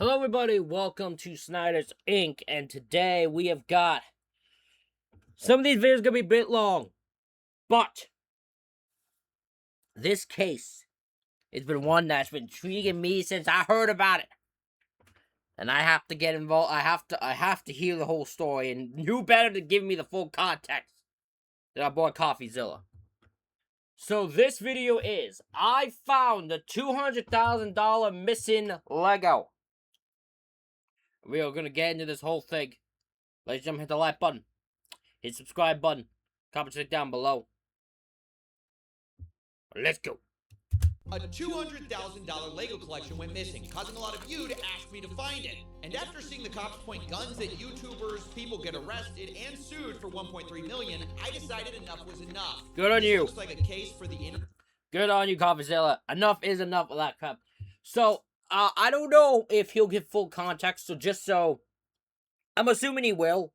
Hello everybody, welcome to Snyder's Inc. And today we have got... Some of these videos are going to be a bit long, but this case has been one that's been intriguing me since I heard about it. And I have to get involved, I have to hear the whole story, and who better to give me the full context than our boy CoffeeZilla. So this video is, I found the $200,000 missing Lego. We are going to get into this whole thing. Ladies and gentlemen, hit the like button. Hit the subscribe button. Comment section down below. Let's go. A $200,000 Lego collection went missing, causing a lot of you to ask me to find it. And after seeing the cops point guns at YouTubers, people get arrested and sued for $1.3 million, I decided enough was enough. Good on you. Looks like a case for the Good on you, CoffeeZilla. Enough is enough of that crap. So, I don't know if he'll give full context, so I'm assuming he will,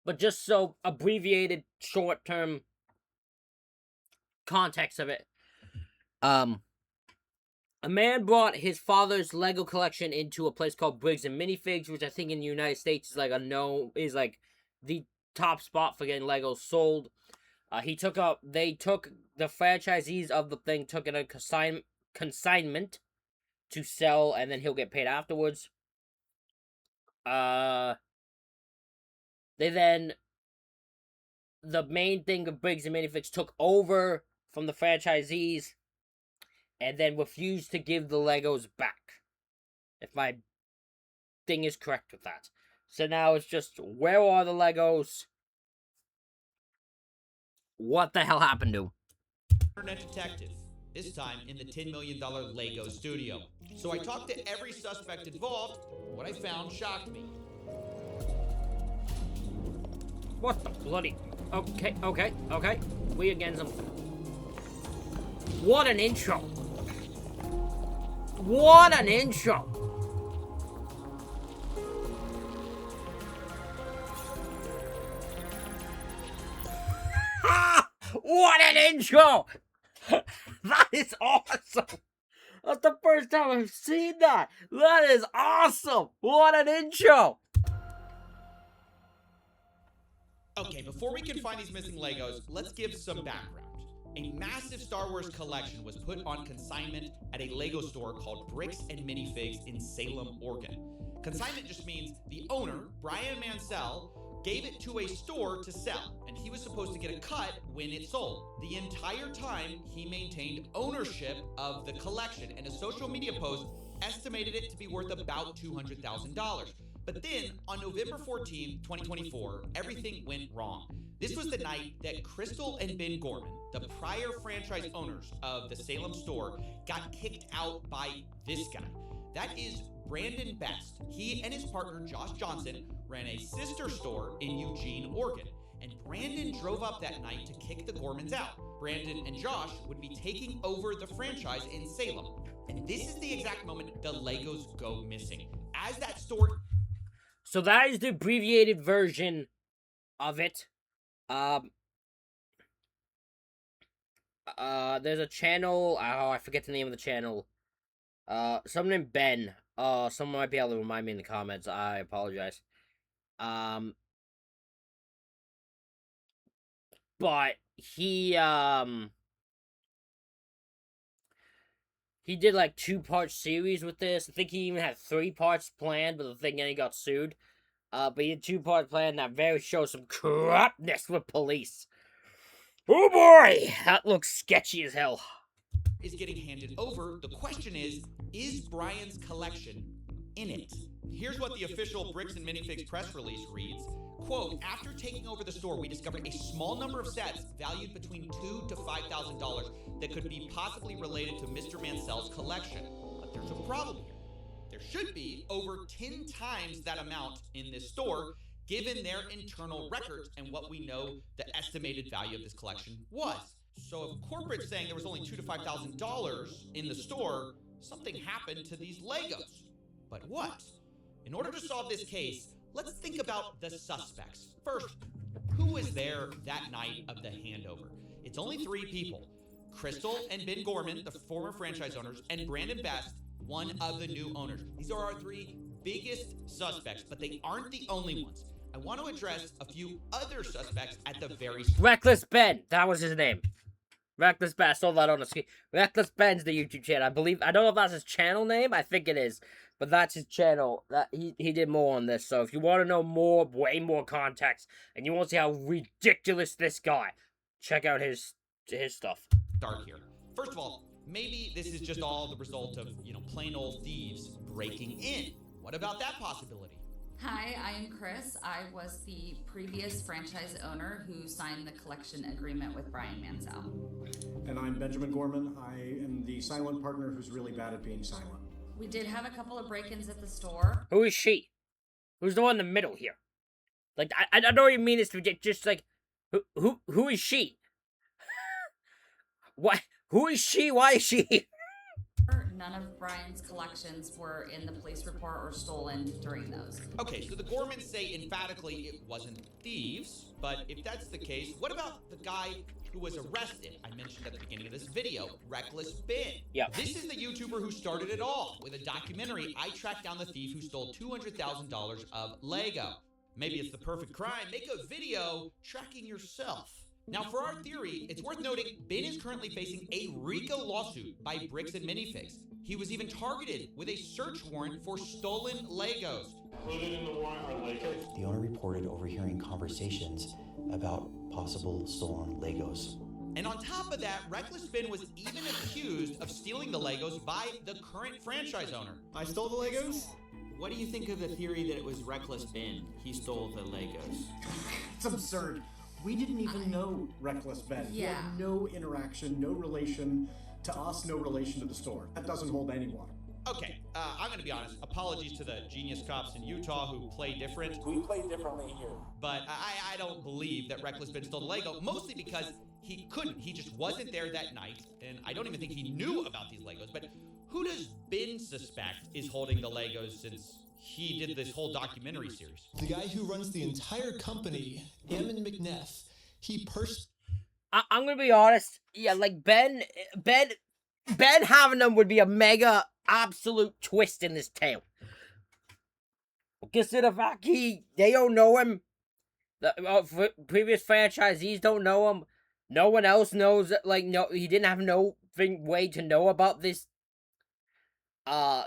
but just so abbreviated, short-term context of it. A man brought his father's Lego collection into a place called Briggs and Minifigs, which I think in the United States is like the top spot for getting Legos sold. They took the franchisees of the thing, took it a consignment to sell, and then he'll get paid afterwards. The main thing of Briggs and Minifigs took over from the franchisees, and then refused to give the Legos back. If my thing is correct with that. So now it's just, where are the Legos? What the hell happened to? internet detective, this time in the $10 million Lego studio. So I talked to every suspect involved. What I found shocked me. What the bloody... Okay. We again some... What an intro! What an intro! What an intro! That is awesome! That's the first time I've seen that! That is awesome! What an intro! Okay, before we can find these missing Legos, let's give some background. A massive Star Wars collection was put on consignment at a Lego store called Bricks and Minifigs in Salem, Oregon. Consignment just means the owner, Brian Mansell, gave it to a store to sell, and he was supposed to get a cut when it sold. The entire time, he maintained ownership of the collection, and a social media post estimated it to be worth about $200,000. But then, on November 14, 2024, everything went wrong. This was the night that Crystal and Ben Gorman, the prior franchise owners of the Salem store, got kicked out by this guy. That is Brandon Best. He and his partner Josh Johnson ran a sister store in Eugene, Oregon. And Brandon drove up that night to kick the Gormans out. Brandon and Josh would be taking over the franchise in Salem. And this is the exact moment the Legos go missing. As that store... So that is the abbreviated version of it. There's a channel, I forget the name of the channel. Someone named Ben. Someone might be able to remind me in the comments. I apologize. But he did like 2-part series with this. I think he even had 3 parts planned, but the thing then he got sued. But he had 2-part plan that very shows some corruptness with police. Oh boy, that looks sketchy as hell. Is getting handed over. The question is Brian's collection in it? Here's what the official Bricks and Minifigs press release reads. Quote, after taking over the store, we discovered a small number of sets valued between $2,000 to $5,000 that could be possibly related to Mr. Mansell's collection. But there's a problem here. There should be over 10 times that amount in this store, given their internal records and what we know the estimated value of this collection was. So if corporate's saying there was only $2,000 to $5,000 in the store, something happened to these Legos. But what? In order to solve this case, let's think about the suspects. First, who was there that night of the handover? It's only 3 people. Crystal and Ben Gorman, the former franchise owners, and Brandon Best, one of the new owners. These are our 3 biggest suspects, but they aren't the only ones. I want to address a few other suspects at the very start. Reckless Ben, that was his name. Reckless Ben, I saw that on the screen. Reckless Ben's the YouTube channel. I don't know if that's his channel name. I think it is, but that's his channel. That he did more on this. So if you want to know more, way more context, and you want to see how ridiculous this guy, check out his stuff. Start here. First of all, maybe this is just all the result of, plain old thieves breaking in. What about that possibility? Hi, I am Chris. I was the previous franchise owner who signed the collection agreement with Brian Mansell. And I'm Benjamin Gorman. I am the silent partner who's really bad at being silent. We did have a couple of break-ins at the store. Who is she? Who's the one in the middle here? Like, I don't even mean this to be just like, who is she? What? Who is she? Why is she? None of Brian's collections were in the police report or stolen during those. Okay, so the Gormans say emphatically it wasn't thieves, but if that's the case, what about the guy who was arrested? I mentioned at the beginning of this video, Reckless Ben. Yeah. This is the YouTuber who started it all. With a documentary, I tracked down the thief who stole $200,000 of Lego. Maybe it's the perfect crime. Make a video tracking yourself. Now, for our theory, it's worth noting Ben is currently facing a RICO lawsuit by Bricks and Minifigs. He was even targeted with a search warrant for stolen Legos. Included in the warrant are Legos. The owner reported overhearing conversations about possible stolen Legos. And on top of that, Reckless Ben was even accused of stealing the Legos by the current franchise owner. I stole the Legos? What do you think of the theory that it was Reckless Ben? He stole the Legos. It's absurd. We didn't even know Reckless Ben. He Yeah. had no interaction, no relation to us, no relation to the store. That doesn't hold any water. Okay, I'm gonna be honest. Apologies to the genius cops in Utah who play different. We play differently here. But I don't believe that Reckless Ben stole the Lego, mostly because he couldn't. He just wasn't there that night, and I don't even think he knew about these Legos. But who does Ben suspect is holding the Legos since he did this whole documentary series? The guy who runs the entire company, Ammon McNeff, he I'm gonna be honest. Yeah, like Ben having them would be a mega absolute twist in this tale. Consider the fact they don't know him. The previous franchisees don't know him. No one else knows that. Like, no, he didn't have no way to know about this.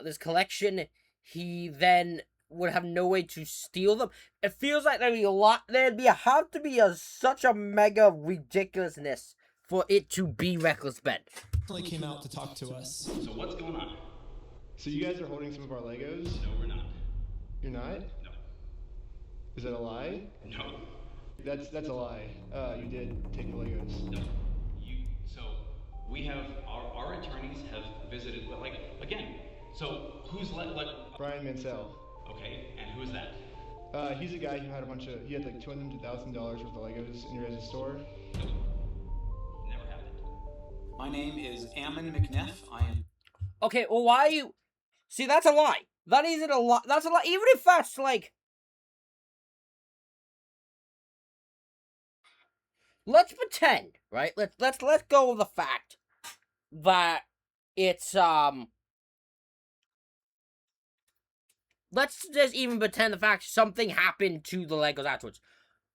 This collection. He then would have no way to steal them. It feels like there'd have to be such a mega ridiculousness for it to be Reckless Ben. came out to talk to us. So what's going on? So you guys are holding some of our Legos? No, we're not. You're not? No. Is that a lie? No. That's a lie. You did take the Legos. No. So we have, our attorneys have visited, like, again, so who's Brian Mansell. Okay, and who is that? He's a guy who had he had like $200,000 worth of Legos in your guys' store. Nope. Never happened. My name is Ammon McNeff. I am. Okay, well, why are you... See, that's a lie. That isn't a lie. That's a lie. Even if that's, like... Let's pretend, right? Let's let go of the fact that it's, Let's just even pretend the fact something happened to the Legos afterwards.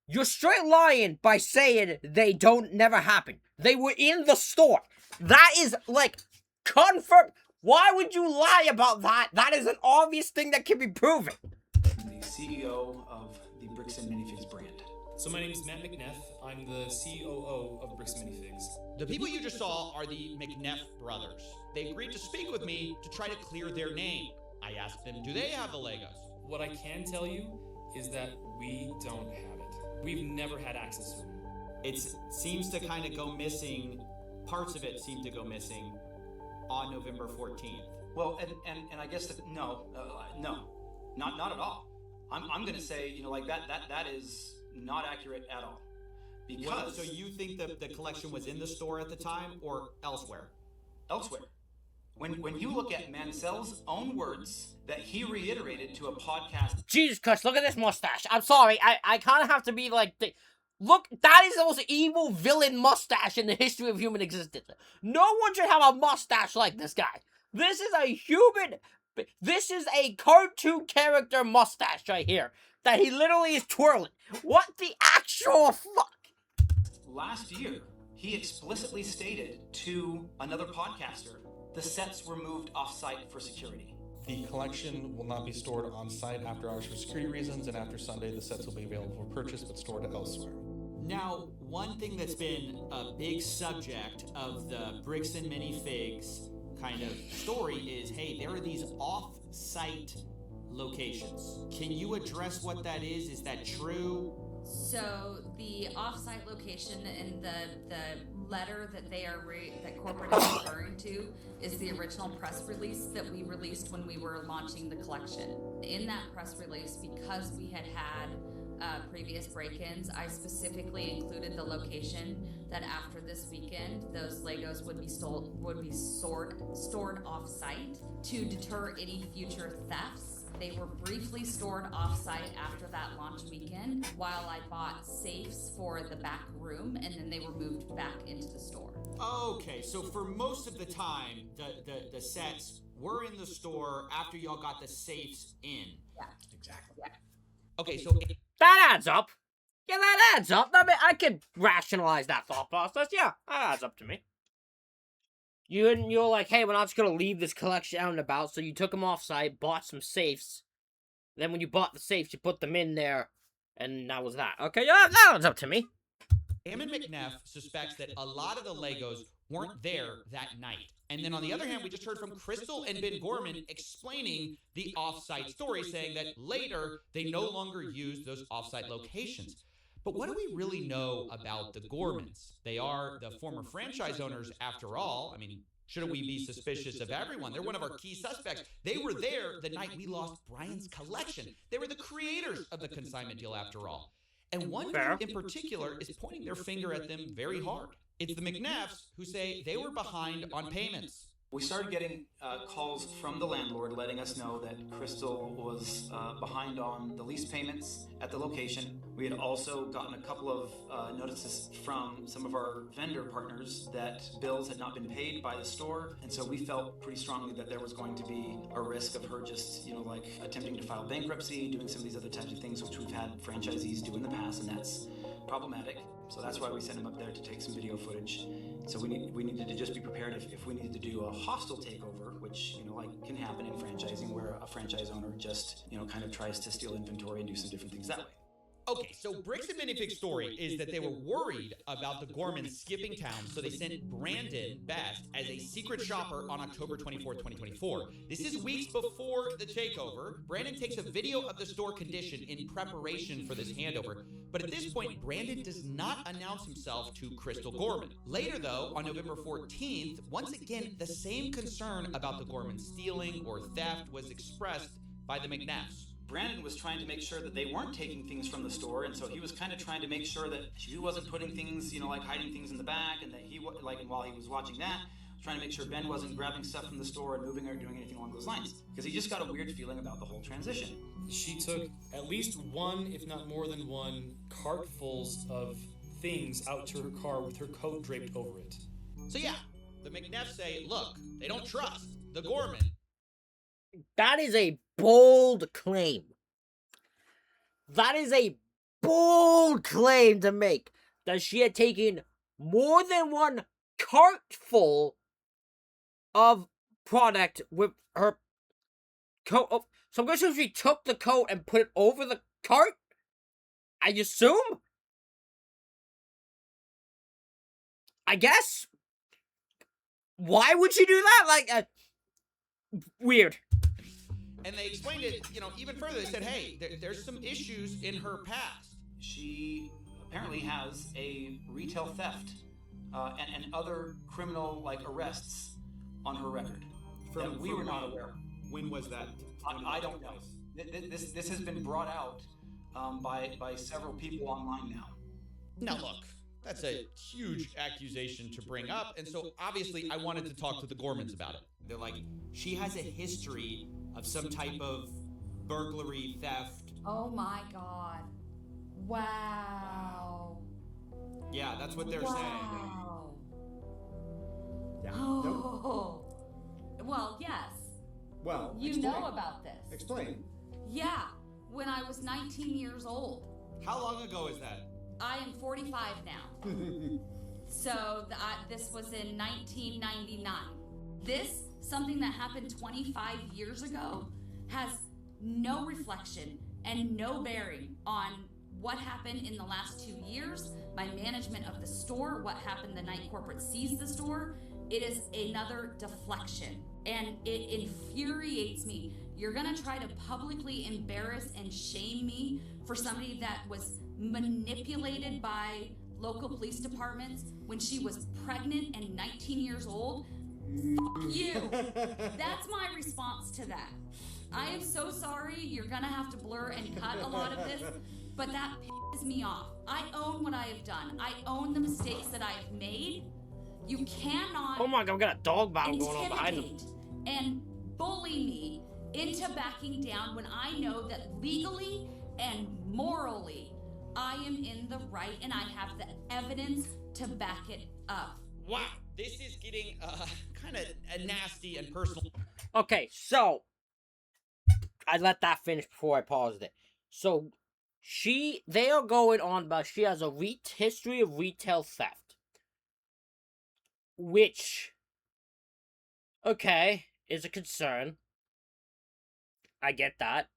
You're straight lying by saying they never happened. They were in the store. That is, like, confirmed. Why would you lie about that? That is an obvious thing that can be proven. The CEO of the Bricks and Minifigs brand. So my name is Matt McNeff. I'm the COO of Bricks and Minifigs. The people you just saw are the McNeff brothers. They agreed to speak with me to try to clear their name. I asked them, do they have the Legos? What I can tell you is that we don't have it. We've never had access to them. It seems to kind of go missing. Parts of it seem to go missing on November 14th. Well, and I guess that no, not at all. I'm going to say, like that is not accurate at all. Because So you think that the collection was in the store at the time or elsewhere? Elsewhere. When you look at Mansell's own words that he reiterated to a podcast. Jesus Christ, look at this mustache. I'm sorry, I kind of have to be like... Look, that is the most evil villain mustache in the history of human existence. No one should have a mustache like this guy. This is a human This is a cartoon character mustache right here that he literally is twirling. What the actual fuck? Last year, he explicitly stated to another podcaster the sets were moved off-site for security. The collection will not be stored on site after hours for security reasons, and after Sunday, the sets will be available for purchase but stored elsewhere. Now, one thing that's been a big subject of the Bricks and Minifigs kind of story is, hey, there are these off-site locations. Can you address what that is? Is that true? So the off-site location in the letter that that corporate is referring to is the original press release that we released when we were launching the collection. In that press release, because we had previous break-ins, I specifically included the location that after this weekend, those Legos would be stored off-site to deter any future thefts. They were briefly stored off-site after that launch weekend while I bought safes for the back room, and then they were moved back into the store. Okay, so for most of the time, the sets were in the store after y'all got the safes in. Yeah. Exactly. Yeah. Okay, so That adds up. Yeah, that adds up. I mean, I could rationalize that thought process. Yeah, that adds up to me. You're like, hey, we're not just gonna leave this collection out and about, so you took them off-site, bought some safes. Then when you bought the safes, you put them in there, and that was that. Okay, yeah, that adds up to me. Ammon McNeff suspects that a lot of the Legos weren't there that night. And then on the other hand, we just heard from Crystal and Ben Gorman explaining the off-site story, saying that later they no longer used those off-site locations. But what do we really know about the Gormans? They are the former franchise owners after all. I mean, shouldn't we be suspicious of everyone? They're one of our key suspects. They were there the night we lost Brian's collection. They were the creators of the consignment deal after all. And one group in particular is pointing their finger at them very hard. It's the McNeffs who say they were behind on payments. We started getting calls from the landlord letting us know that Crystal was behind on the lease payments at the location. We had also gotten a couple of notices from some of our vendor partners that bills had not been paid by the store. And so we felt pretty strongly that there was going to be a risk of her just, like attempting to file bankruptcy, doing some of these other types of things, which we've had franchisees do in the past, and that's problematic. So that's why we sent him up there to take some video footage. So we needed to just be prepared if we needed to do a hostile takeover, which can happen in franchising, where a franchise owner just kind of tries to steal inventory and do some different things that way. Okay, so Bricks and Minifig's story is that they were worried about the Gormans skipping town, so they sent Brandon Best as a secret shopper on October 24, 2024. This is weeks before the takeover. Brandon takes a video of the store condition in preparation for this handover, but at this point, Brandon does not announce himself to Crystal Gorman. Later, though, on November 14th, once again, the same concern about the Gorman stealing or theft was expressed by the McNeffs. Brandon was trying to make sure that they weren't taking things from the store, and so he was kind of trying to make sure that he wasn't putting things, like hiding things in the back, and that and while he was watching that, trying to make sure Ben wasn't grabbing stuff from the store and moving or doing anything along those lines, because he just got a weird feeling about the whole transition. She took at least one, if not more than one, cartfuls of things out to her car with her coat draped over it. So yeah, the McNeffs say, look, they don't trust the Gorman. That is a bold claim. That is a bold claim to make. That she had taken more than one cart full of product with her coat. Oh, so I'm going to assume she took the coat and put it over the cart? I assume? I guess? Why would she do that? Weird. And they explained it, even further. They said, hey, there's some issues in her past. She apparently has a retail theft and other criminal arrests on her record that we were not aware of. When was that? I don't know. This has been brought out by several people online now. Now look, that's a huge accusation to bring up, and so obviously I wanted to talk to the Gormans about it. They're like, she has a history of some type of burglary, theft. Oh my god. Wow. Yeah, that's what they're saying. Yeah. Oh. Well, yes. Well, You explain. know about this. Explain. Yeah, when I was 19 years old. How long ago is that? I am 45 now. So this was in 1999. This, something that happened 25 years ago, has no reflection and no bearing on what happened in the last 2 years, my management of the store, what happened the night corporate seized the store. It is another deflection, and it infuriates me. You're gonna try to publicly embarrass and shame me for somebody that was manipulated by local police departments when she was pregnant and 19 years old? Fuck you. That's my response to that. I am so sorry. You're gonna have to blur and cut a lot of this, but that pisses me off. I own what I have done. I own the mistakes that I have made. You cannot Oh my god, we got a dog battle going on behind him. intimidate and bully me into backing down when I know that legally and morally I am in the right and I have the evidence to back it up. Wow, this is getting kind of nasty and personal. Okay, so I let that finish before I paused it. So they are going on about she has a history of retail theft, which, okay, is a concern. I get that.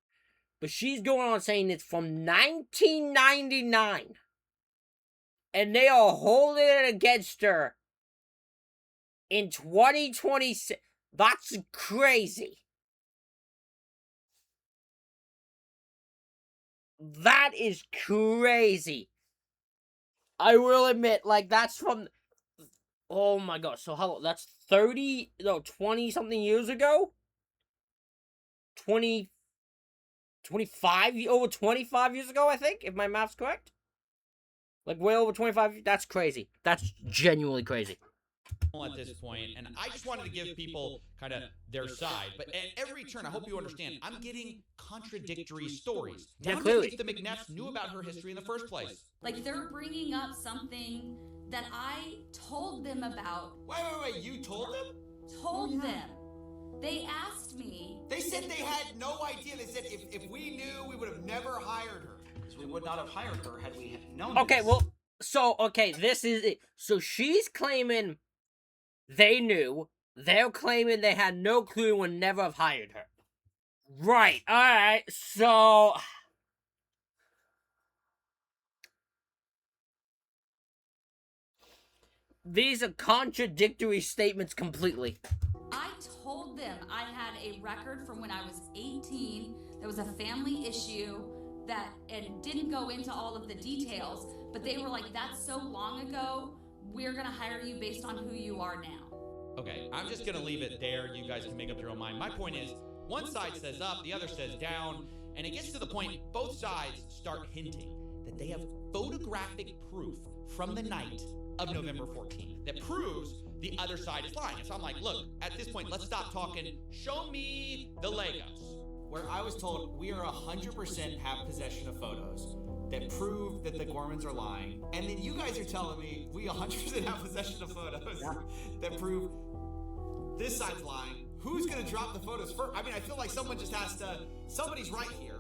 But she's going on saying it's from 1999. And they are holding it against her in 2026. That's crazy. That is crazy. I will admit, like, that's from... Oh my god, so that's 20 something years ago? 25 years ago, I think, if my math's correct. Like, way over 25, that's crazy. That's genuinely crazy. At this point, and I just wanted to give people kind of their side, but at every turn, I hope you understand, I'm getting contradictory stories. Yeah, Down to clearly. if the McNeffs knew about her history in the first place. Like, they're bringing up something that I told them about. Wait, you told them? Told them. They asked me. They said they had no idea. They said if we knew, we would have never hired her. Because we would not have hired her had we known Okay, this. well, so, okay, this is it. So she's claiming they knew. They're claiming they had no clue and would never have hired her. Right, alright, so... These are contradictory statements completely. I told them I had a record from when I was 18. There was a family issue that, and didn't go into all of the details, but they were like, that's so long ago, we're gonna hire you based on who you are now. Okay, I'm just gonna leave it there. You guys can make up your own mind. My point is, one side says up, the other says down, and it gets to the point both sides start hinting that they have photographic proof from the night of November 14th that proves the other side is lying. So I'm like, look, at this point, let's stop talking. Show me the Legos. Where I was told we are 100% have possession of photos that prove that the Gormans are lying, and then you guys are telling me we 100% have possession of photos that prove this side's lying. Who's gonna drop the photos first? I mean, I feel like someone just has to. Somebody's right here.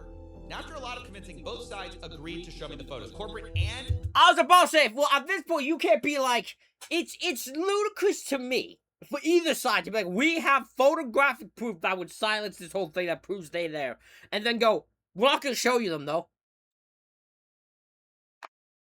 Now, after a lot of convincing, both sides agreed to show me the photos. Corporate and... I was about to say, well, at this point, you can't be like... It's ludicrous to me, for either side, to be like, we have photographic proof that would silence this whole thing that proves they're there. And then go, we're not going to show you them, though.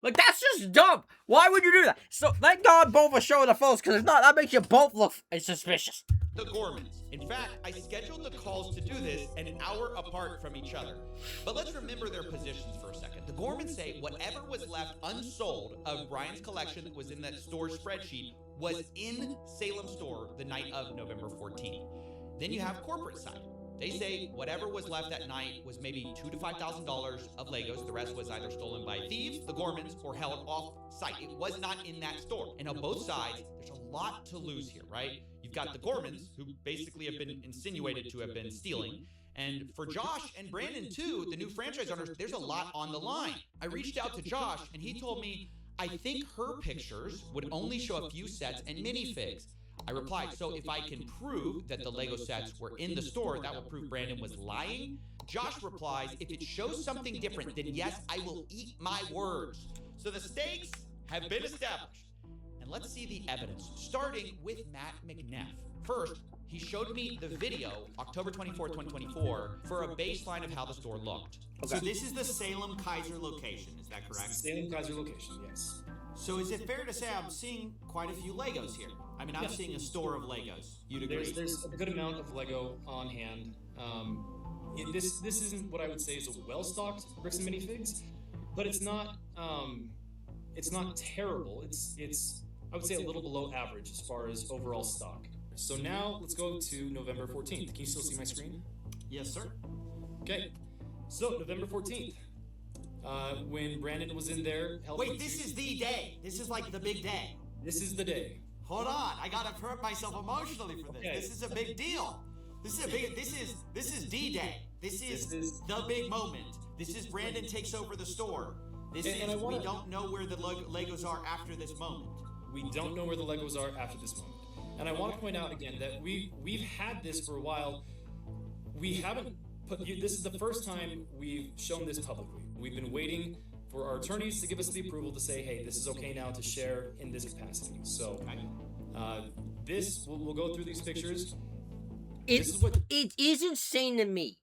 Like, that's just dumb. Why would you do that? So, thank God both are showing the photos, because if not, that makes you both look suspicious. The Gormans. In fact, I scheduled the calls to do this an hour apart from each other. But let's remember their positions for a second. The Gormans say whatever was left unsold of Brian's collection that was in that store spreadsheet was in Salem store the night of November 14th. Then you have corporate side. They say whatever was left that night was maybe $2,000 to $5,000 of Legos. The rest was either stolen by thieves, the Gormans, or held off-site. It was not in that store. And on both sides, there's a lot to lose here, right? You've got the Gormans, who basically have been insinuated to have been stealing. And for Josh and Brandon, too, the new franchise owners, there's a lot on the line. I reached out to Josh, and he told me, I think her pictures would only show a few sets and minifigs. I replied, so if I can prove that the Lego sets were in the store, that will prove Brandon was lying? Josh replies, if it shows something different, then yes, I will eat my words. So the stakes have been established. And let's see the evidence, starting with Matt McNeff. First, he showed me the video, October 24th, 2024, for a baseline of how the store looked. So this is the Salem Kaiser location, is that correct? Salem Kaiser location, yes. So is it fair to say I'm seeing quite a few Legos here? I mean, I'm seeing a store of Legos. You'd agree? There's a good amount of Lego on hand. This isn't what I would say is a well-stocked Bricks and Minifigs, but it's not terrible. It's I would say a little below average as far as overall stock. So now let's go to November 14th. Can you still see my screen? Yes, sir. Okay. So November 14th, when Brandon was in there. Wait, this is the day. This is like the big day. This is the day. Hold on, I gotta hurt myself emotionally for this. Okay. This is a big deal. This is D-Day. This is the big moment. This is Brandon takes over the store. We don't know where the Legos are after this moment. We don't know where the Legos are after this moment. And I want to point out again that we've had this for a while. We haven't this is the first time we've shown this publicly. We've been waiting for our attorneys to give us the approval to say, hey, this is okay now to share in this capacity. So we'll go through these pictures. It is insane to me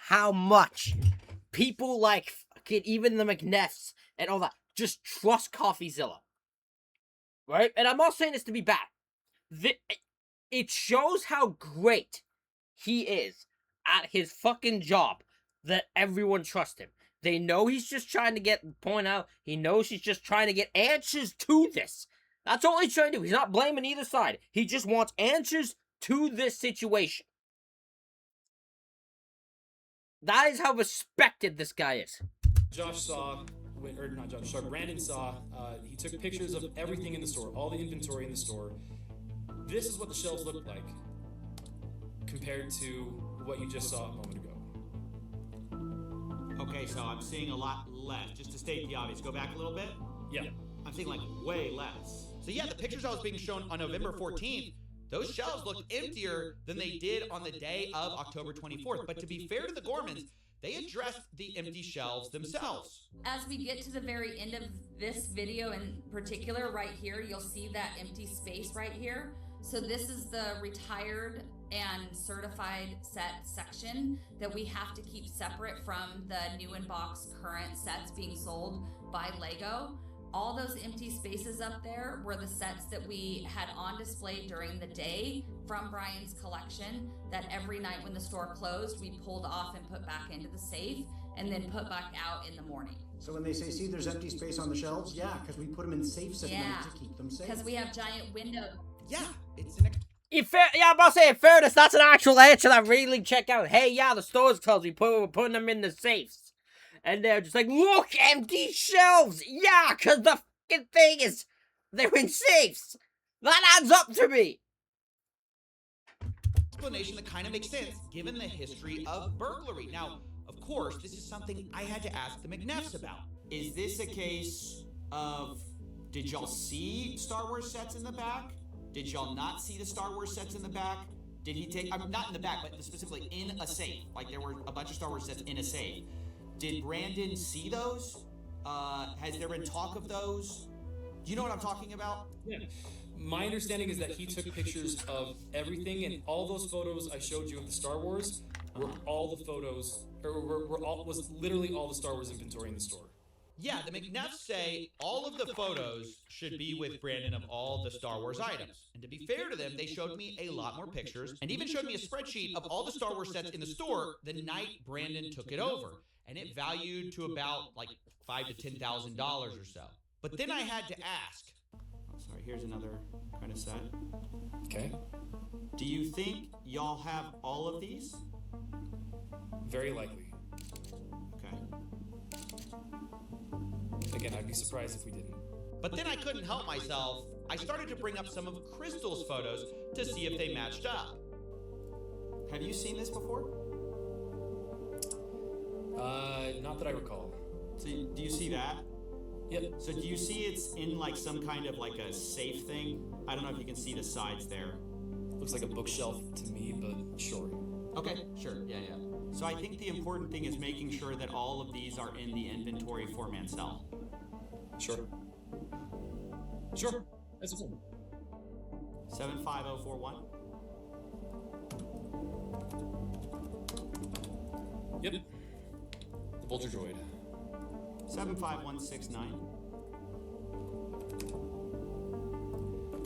how much people like even the McNeffs and all that just trust CoffeeZilla. Right? And I'm not saying this to be bad. It shows how great he is at his fucking job that everyone trusts him. They know he's just trying to point out. He knows he's just trying to get answers to this. That's all he's trying to do. He's not blaming either side. He just wants answers to this situation. That is how respected this guy is. Brandon saw, he took pictures of everything in the store, all the inventory in the store. This is what the shelves look like compared to what you just saw a moment ago. Okay, so I'm seeing a lot less. Just to state the obvious, go back a little bit. Yeah. I'm seeing like way less. So yeah, the pictures I was being shown on November 14th, those shelves looked emptier than they did on the day of October 24th. But to be fair to the Gormans, they addressed the empty shelves themselves. As we get to the very end of this video in particular, right here, you'll see that empty space right here. So this is the retired and certified set section that we have to keep separate from the new in box current sets being sold by Lego. All those empty spaces up there were the sets that we had on display during the day from Brian's collection that every night when the store closed, we pulled off and put back into the safe and then put back out in the morning. So when they say, see, there's empty space on the shelves, yeah, because we put them in safes at night to keep them safe. Because we have giant windows. Yeah, it's an... I'm about to say, in fairness, that's an actual answer that really check out. Hey, yeah, the store's closed. We're putting them in the safes. And they're just like, look, empty shelves. Yeah, because the fucking thing is, they're in safes. That adds up to me. Explanation that kind of makes sense given the history of burglary. Now, of course, this is something I had to ask the McNeffs about. Is this a case of, did y'all see Star Wars sets in the back? Did y'all not see the Star Wars sets in the back? Did he take, not in the back, but specifically in a safe? Like there were a bunch of Star Wars sets in a safe. Did Brandon see those? Has there been talk of those? Do you know what I'm talking about? Yeah. My understanding is that he took pictures of everything, and all those photos I showed you of the Star Wars were all the photos, or was literally all the Star Wars inventory in the store. Yeah, the McNeffs say all of the photos should be with Brandon of all the Star Wars items. And to be fair to them, they showed me a lot more pictures and even showed me a spreadsheet of all the Star Wars sets in the store the night Brandon took it over. And it valued to about like $5,000 to $10,000 or so. But then I had to ask. Oh, sorry, here's another kind of set. Okay. Do you think y'all have all of these? Very likely. Okay. Again, I'd be surprised if we didn't. But then I couldn't help myself. I started to bring up some of Crystal's photos to see if they matched up. Have you seen this before? Not that I recall. So do you see that? Yep. So do you see it's in like some kind of like a safe thing? I don't know if you can see the sides there. Looks like a bookshelf to me, but sure. Okay, sure, yeah. So I think the important thing is making sure that all of these are in the inventory for Mansell. Sure. Sure, that's cool. 75041. Yep. The Vulture Droid. 75169.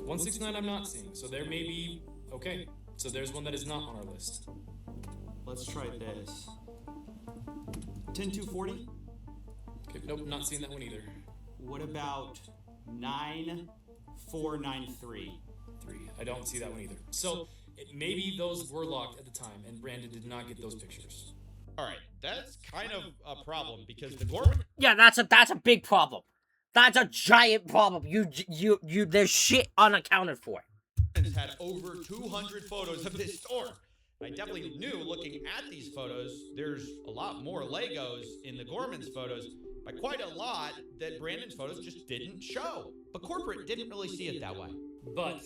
169 I'm not seeing, so there may be... Okay, so there's one that is not on our list. Let's try this. 10240. Okay, nope, not seeing that one either. What about 9493? 3. I don't see that one either. So maybe those were locked at the time, and Brandon did not get those pictures. All right, that's kind of a problem because the Gorman Yeah, that's a big problem. That's a giant problem. There's shit unaccounted for. had over 200 photos of this store. I definitely knew looking at these photos, there's a lot more Legos in the Gorman's photos, by quite a lot that Brandon's photos just didn't show. But corporate didn't really see it that way. But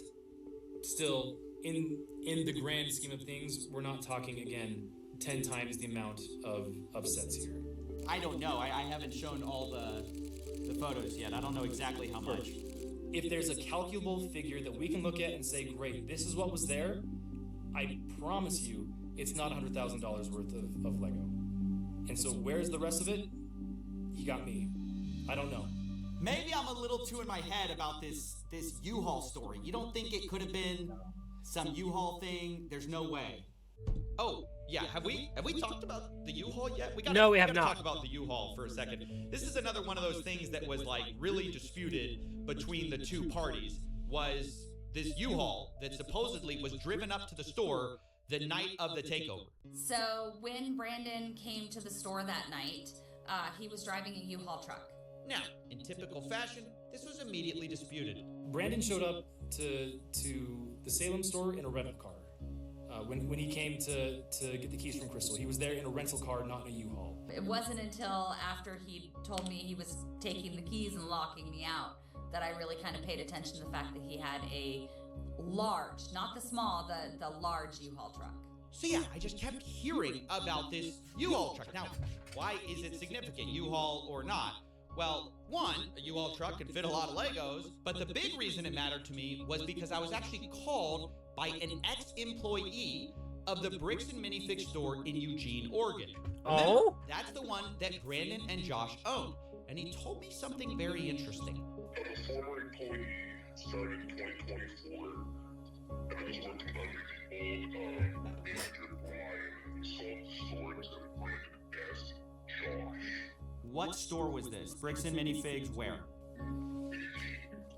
still, in the grand scheme of things, we're not talking, again, 10 times the amount of sets here. I don't know. I haven't shown all the photos yet. I don't know exactly how much. If there's a calculable figure that we can look at and say, great, this is what was there, I promise you, it's not $100,000 worth of Lego. And so where's the rest of it? You got me. I don't know. Maybe I'm a little too in my head about this U-Haul story. You don't think it could have been some U-Haul thing? There's no way. Oh, yeah. Have we talked about the U-Haul yet? We have not. Talk about the U-Haul for a second. This is another one of those things that was like really disputed between the two parties. Was this U-Haul that supposedly was driven up to the store the night of the takeover? So when Brandon came to the store that night, he was driving a U-Haul truck. Now, in typical fashion, this was immediately disputed. Brandon showed up to the Salem store in a rental car. When he came to get the keys from Crystal, he was there in a rental car, not in a U-Haul. It wasn't until after he told me he was taking the keys and locking me out that I really kind of paid attention to the fact that he had a large, not the small, the large U-Haul truck. So yeah, I just kept hearing about this U-Haul truck. Now, why is it significant, U-Haul or not? Well, one, a U-Haul truck can fit a lot of Legos, but the big reason it mattered to me was because I was actually called by an ex-employee of the Bricks and Minifig store in Eugene, Oregon. Oh? That's the one that Brandon and Josh own. And he told me something very interesting. I'm a former employee, started in 2024, and I was working under the old manager Brian, who sold the store to Brandon as Josh. What store was this? Bricks and Minifigs where?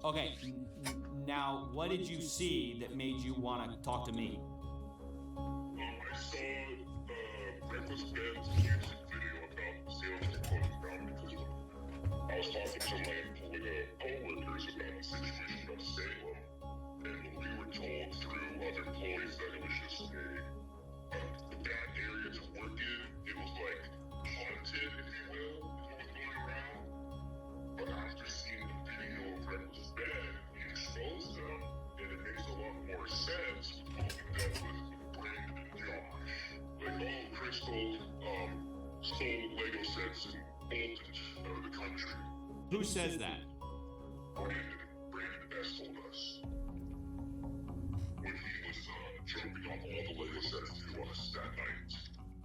Okay, now what did you see that made you want to talk to me? I saw Breakfast Ben's music video about the sales to closing down because I was talking to my co-workers about the situation of Salem, and we were told through other employees that it was just a bad area to work in. It was like haunted, if you will, is what was going around. But after seeing the video of Breakfast Ben, he exposed them, and it makes a lot more sense with what we dealt with Brandon and Josh. Like, oh, Crystal stole Lego sets and bolted out of the country. Who says that? Brandon S. told us. When he was dropping off all the Lego sets to us that night.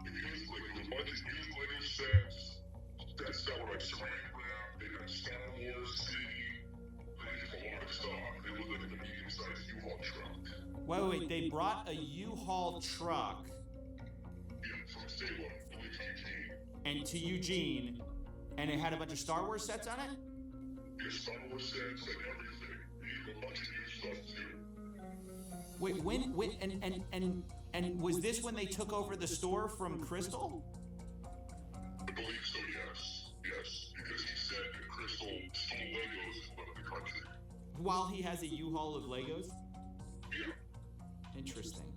It was like a bunch of used Lego sets that were like saran wrap. They had Star Wars City. They had a lot of stuff. It was like a medium-sized U-Haul truck. Wait, they brought a U-Haul truck. Yeah, from Salem, Eugene. And to Eugene, and it had a bunch of Star Wars sets on it? Yeah, Star Wars sets and everything. Even a bunch of new stuff too. Wait, and was this when they took over the store from Crystal? I believe so, yes. Yes, because he said that Crystal stole Legos and left the country. While he has a U-Haul of Legos? Yeah. Interesting.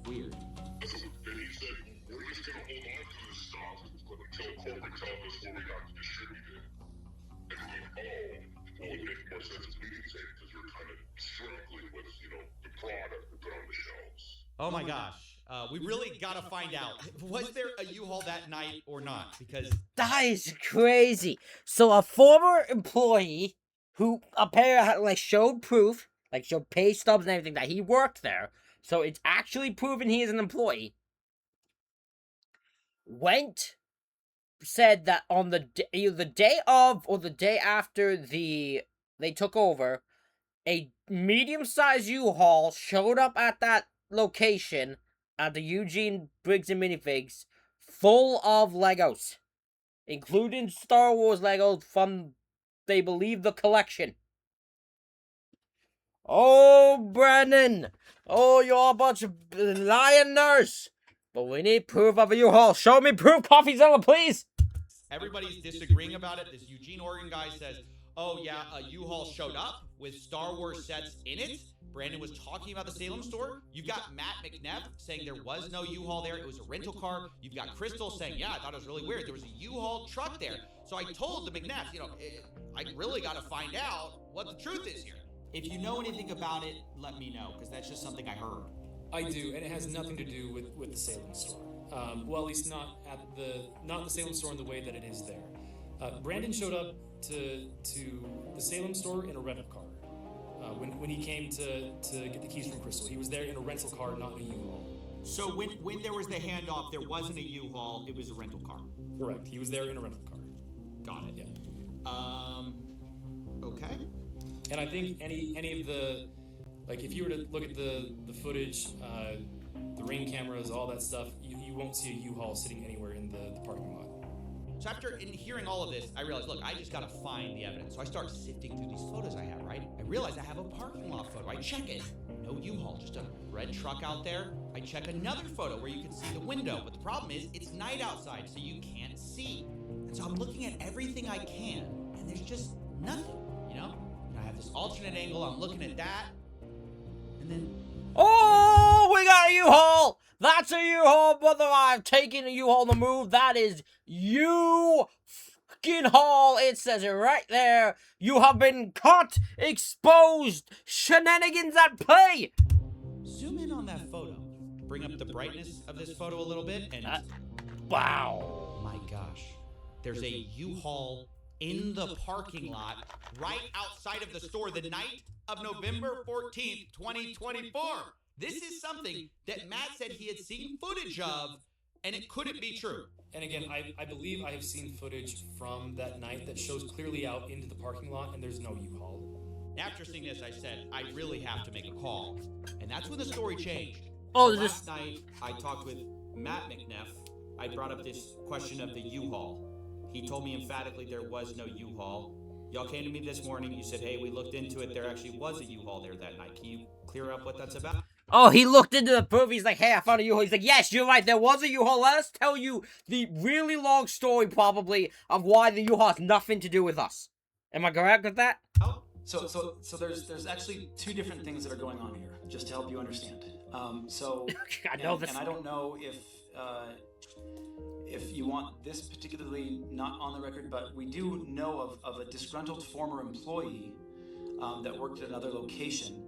Weird. And he said, we're just gonna hold on to this stuff until corporate tells us where we got to distribute it. And we're like, oh, well, it makes more sense if we can say it because we're kind of directly with, the product to put on the shelves. Oh my gosh. We really gotta find out. Was there a U-Haul that night or not? Because That is crazy. So a former employee who apparently showed proof, like showed pay stubs and everything, that he worked there, so it's actually proven he is an employee, said that on either the day of or the day after they took over, a medium-sized U-Haul showed up at that location at the Eugene Briggs and Minifigs, full of Legos, including Star Wars Legos from, they believe, the collection. Oh, Brandon! Oh, you're a bunch of lying nurse! But we need proof of a U-Haul. Show me proof, CoffeeZilla, please! everybody's disagreeing about it. This Eugene, Oregon guy says, oh yeah, a U-Haul showed up with Star Wars sets in it. Brandon was talking about the Salem store. You've got Matt McNeff saying there was no U-Haul there. It was a rental car. You've got Crystal saying, yeah, I thought it was really weird. There was a U-Haul truck there. So I told the McNeffs, I really got to find out what the truth is here. If you know anything about it, let me know, because that's just something I heard. I do, and it has nothing to do with the Salem store. Well, at least not the Salem store in the way that it is there. Brandon showed up to the Salem store in a rental car. When he came to get the keys from Crystal, he was there in a rental car, not in a U-Haul. So when there was the handoff, there wasn't a U-Haul; it was a rental car. Correct. He was there in a rental car. Got it. Yeah. Okay. And I think any of the, like, if you were to look at the footage, the ring cameras, all that stuff, you won't see a U-Haul sitting anywhere in the parking lot. So after hearing all of this, I realized, look, I just gotta find the evidence. So I start sifting through these photos I have, right? I realize I have a parking lot photo. I check it. No U-Haul, just a red truck out there. I check another photo where you can see the window, but the problem is it's night outside, so you can't see. And so I'm looking at everything I can, and there's just nothing, And I have this alternate angle, I'm looking at that, and then... Oh, we got a U-Haul! That's a U-Haul, brother! I've taken a U-Haul to move. That is U-Haul! It says it right there. You have been caught, exposed, shenanigans at play! Zoom in on that photo. Bring up the brightness of this photo a little bit, and... wow. My gosh. There's a U-Haul in the parking lot right outside of the store the night of November 14th, 2024. This is something that Matt said he had seen footage of, and it couldn't be true. And again, I believe I have seen footage from that night that shows clearly out into the parking lot, and there's no U-Haul. After seeing this, I said, I really have to make a call. And that's when the story changed. Oh, Last night, I talked with Matt McNeff. I brought up this question of the U-Haul. He told me emphatically there was no U-Haul. Y'all came to me this morning, you said, hey, we looked into it, there actually was a U-Haul there that night. Can you clear up what that's about? Oh, he looked into the proof. He's like, hey, I found a U-Haul. He's like, yes, you're right. There was a U-Haul. Let us tell you the really long story, probably, of why the U-Haul has nothing to do with us. Am I correct with that? Oh, so there's actually two different things that are going on here, just to help you understand. I know this. And I don't know if you want this particularly not on the record, but we do know of a disgruntled former employee that worked at another location,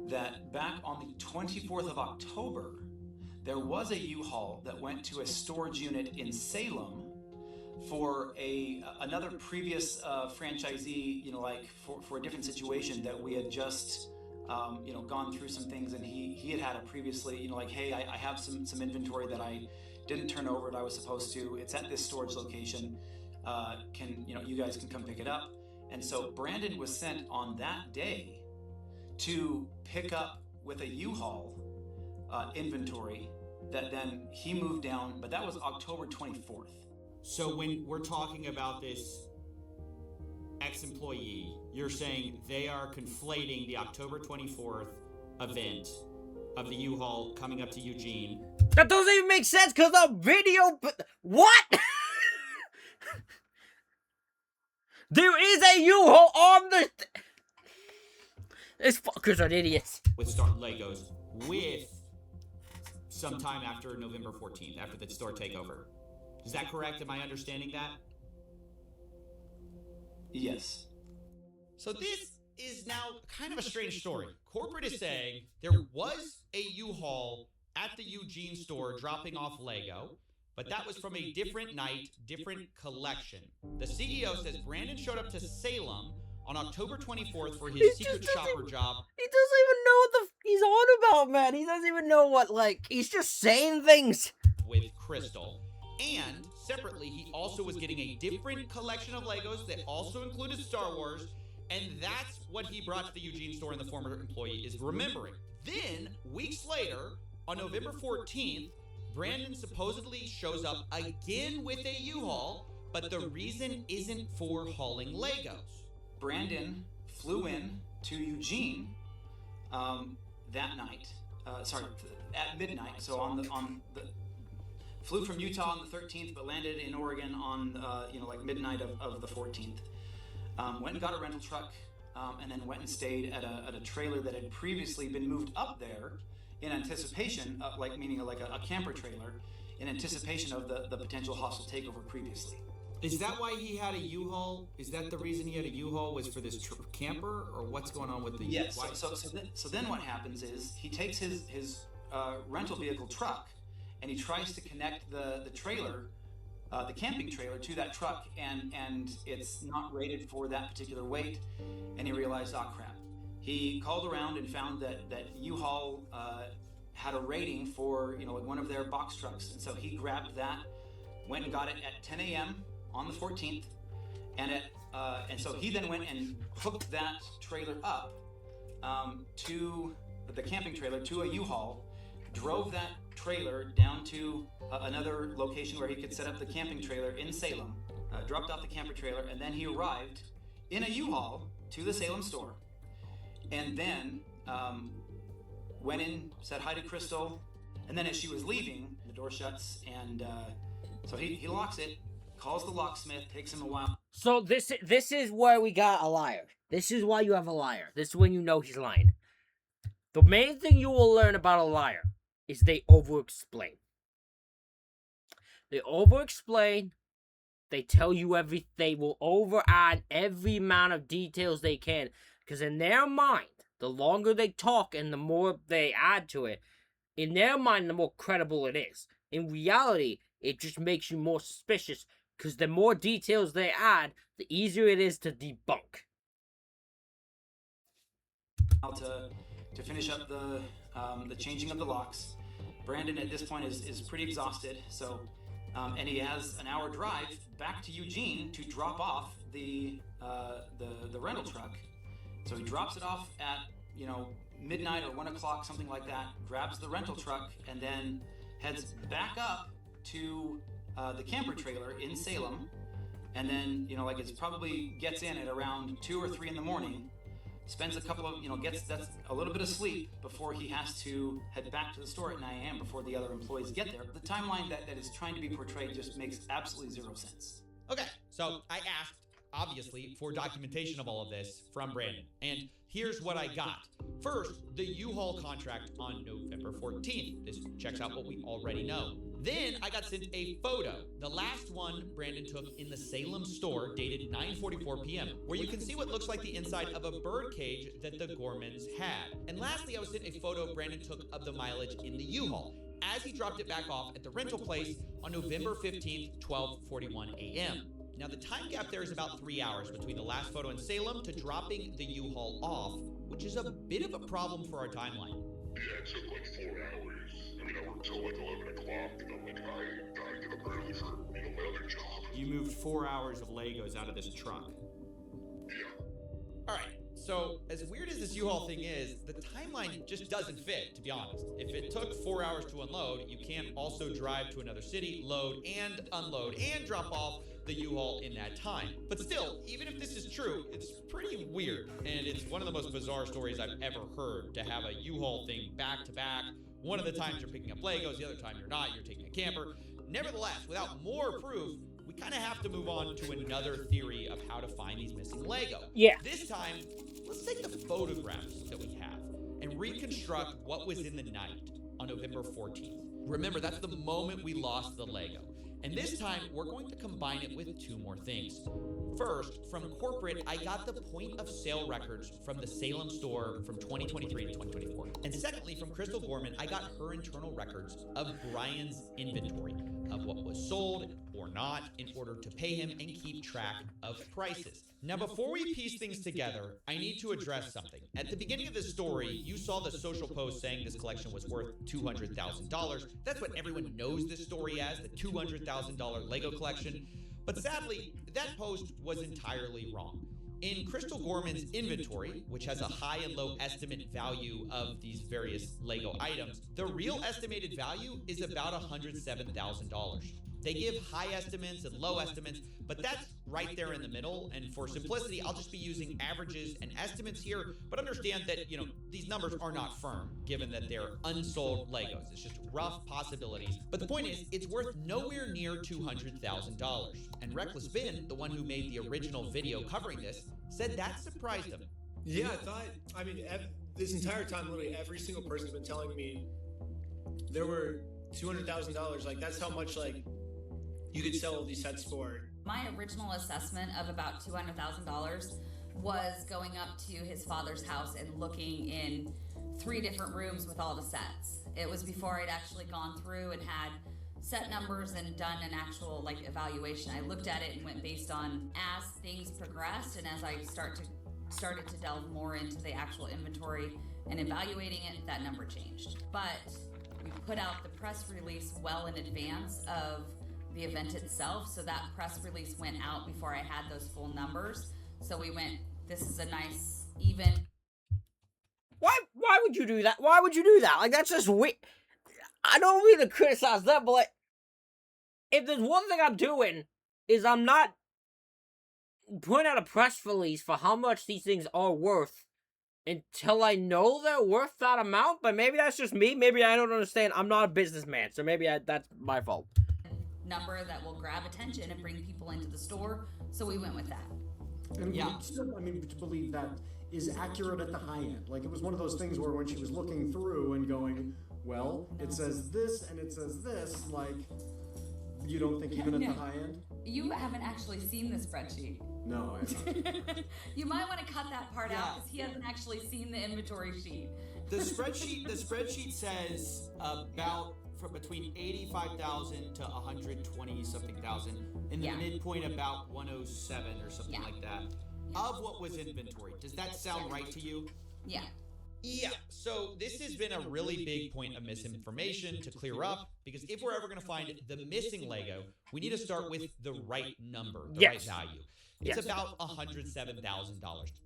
that back on the 24th of October, there was a U-Haul that went to a storage unit in Salem for another previous franchisee, for a different situation that we had just, gone through some things, and he had it previously, hey, I have some inventory that I didn't turn over that I was supposed to. It's at this storage location. You guys can come pick it up. And so Brandon was sent on that day to pick up with a U-Haul inventory that then he moved down, but that was October 24th. So when we're talking about this ex-employee, you're saying they are conflating the October 24th event of the U-Haul coming up to Eugene. That doesn't even make sense, because the video... What? There is a U-Haul on the... These fuckers are idiots. With Star Legos, with some time after November 14th, after the store takeover. Is that correct? Am I understanding that? Yes. So this is now kind of a strange story. Corporate is saying there was a U-Haul at the Eugene store dropping off Lego, but that was from a different night, different collection. The CEO says Brandon showed up to Salem on October 24th for his secret shopper job. He doesn't even know what he's on about, man. He doesn't even know what, he's just saying things. With Crystal. And separately, he also was getting a different collection of Legos that also included Star Wars, and that's what he brought to the Eugene store and the former employee is remembering. Then, weeks later, on November 14th, Brandon supposedly shows up again with a U-Haul, but the reason isn't for hauling Legos. Brandon flew in to Eugene that night. At midnight. So on the flew from Utah on the 13th, but landed in Oregon on midnight of the 14th. Went and got a rental truck, and then went and stayed at a trailer that had previously been moved up there in anticipation of, meaning a camper trailer, in anticipation of the potential hostile takeover previously. Is that why he had a U-Haul? Is that the reason he had a U-Haul was for this camper, or what's going on with the? Yes. So then what happens is he takes his rental vehicle truck, and he tries to connect the trailer, the camping trailer, to that truck, and it's not rated for that particular weight, and he realized, oh crap. He called around and found that U-Haul had a rating for one of their box trucks, and so he grabbed that, went and got it at 10 a.m. on the 14th, and so he then went and hooked that trailer up to the camping trailer to a U-Haul, drove that trailer down to another location where he could set up the camping trailer in Salem, dropped off the camper trailer, and then he arrived in a U-Haul to the Salem store, and then went in, said hi to Crystal, and then as she was leaving, the door shuts, and so he locks it, calls the locksmith, takes him a while. So this is where we got a liar. This is why you have a liar. This is when you know he's lying. The main thing you will learn about a liar is they over-explain. They over-explain. They tell you everything. They will over-add every amount of details they can. Because in their mind, the longer they talk and the more they add to it, in their mind, the more credible it is. In reality, it just makes you more suspicious. Because the more details they add, the easier it is to debunk. To finish up the changing of the locks. Brandon at this point is pretty exhausted, so and he has an hour drive back to Eugene to drop off the rental truck. So he drops it off at midnight or 1 o'clock, something like that. Grabs the rental truck and then heads back up to the camper trailer in Salem, and then it's probably gets in at around 2 or 3 in the morning. Spends a couple of, gets that's a little bit of sleep before he has to head back to the store at 9 a.m. before the other employees get there. The timeline that is trying to be portrayed just makes absolutely zero sense. Okay, so I asked, obviously, for documentation of all of this from Brandon, and here's what I got. First, the U-Haul contract on November 14th. This checks out what we already know. Then I got sent a photo, the last one Brandon took in the Salem store, dated 9:44 p.m., where you can see what looks like the inside of a bird cage that the Gormans had. And lastly, I was sent a photo Brandon took of the mileage in the U-Haul as he dropped it back off at the rental place on November 15th, 12:41 a.m. Now, the time gap there is about 3 hours between the last photo in Salem to dropping the U-Haul off, which is a bit of a problem for our timeline. Yeah, it took like 4 hours. I mean, I worked till like 11 o'clock, and I'm like, I gotta get up early for, my other job. You moved 4 hours of Legos out of this truck. Yeah. Alright, so as weird as this U-Haul thing is, the timeline just doesn't fit, to be honest. If it took 4 hours to unload, you can't also drive to another city, load and unload, and drop off the U-Haul in that time. But still, even if this is true, it's pretty weird, and it's one of the most bizarre stories I've ever heard, to have a U-Haul thing back to back. One of the times you're picking up Legos, the other time you're not, you're taking a camper. Nevertheless, without more proof, we kind of have to move on to another theory of how to find these missing Legos. Yeah. This time, let's take the photographs that we have and reconstruct what was in the night on November 14th. Remember, that's the moment we lost the Lego. And this time, we're going to combine it with two more things. First, from corporate, I got the point of sale records from the Salem store from 2023 to 2024. And secondly, from Crystal Gorman, I got her internal records of Brian's inventory, of what was sold or not, in order to pay him and keep track of prices. Now, before we piece things together, I need to address something. At the beginning of this story, you saw the social post saying this collection was worth $200,000. That's what everyone knows this story as, the $200,000 Lego collection. But sadly, that post was entirely wrong. In Crystal Gorman's inventory, which has a high and low estimate value of these various Lego items, the real estimated value is about $107,000. They give high estimates and low estimates, but that's right there in the middle. And for simplicity, I'll just be using averages and estimates here, but understand that, these numbers are not firm, given that they're unsold Legos. It's just rough possibilities. But the point is, it's worth nowhere near $200,000. And Reckless Bin, the one who made the original video covering this, said that surprised him. Yeah, this entire time, literally every single person's been telling me there were $200,000. Like, that's how much, you could sell these sets for. My original assessment of about $200,000 was going up to his father's house and looking in 3 different rooms with all the sets. It was before I'd actually gone through and had set numbers and done an actual evaluation. I looked at it and went based on as things progressed and as I started to delve more into the actual inventory and evaluating it, that number changed. But we put out the press release well in advance of the event itself, so that press release went out before I had those full numbers. So we went, this is a nice, even. Why would you do that? Why would you do that? That's just weird. I don't mean to criticize that, but if there's one thing I'm doing, is I'm not putting out a press release for how much these things are worth until I know they're worth that amount. But maybe that's just me. Maybe I don't understand. I'm not a businessman, so maybe that's my fault. Number that will grab attention and bring people into the store, so we went with that. And still, to believe that is accurate at the high end. It was one of those things where when she was looking through and going, well, it says this and it says this, you don't think even at the high end? You haven't actually seen the spreadsheet. No, I haven't. You might want to cut that part out because he hasn't actually seen the inventory sheet. The spreadsheet says about from between 85,000 to 120 something thousand, and the midpoint about 107 or something like that of what was inventory. Does that sound right to you? Yeah. Yeah, so this has been a really big point of misinformation to clear up, because if we're ever going to find the missing Lego, we need to start with the right number, the right value. It's about $107,000.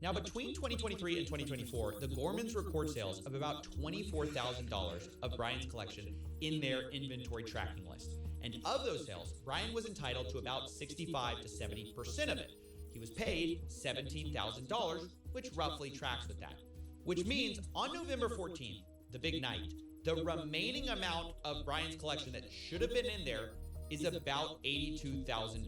Now, between 2023 and 2024, the Gormans record sales of about $24,000 of Brian's collection in their inventory tracking list. And of those sales, Brian was entitled to about 65 to 70% of it. He was paid $17,000, which roughly tracks with that. Which means on November 14th, the big night, the remaining amount of Brian's collection that should have been in there is about $82,000.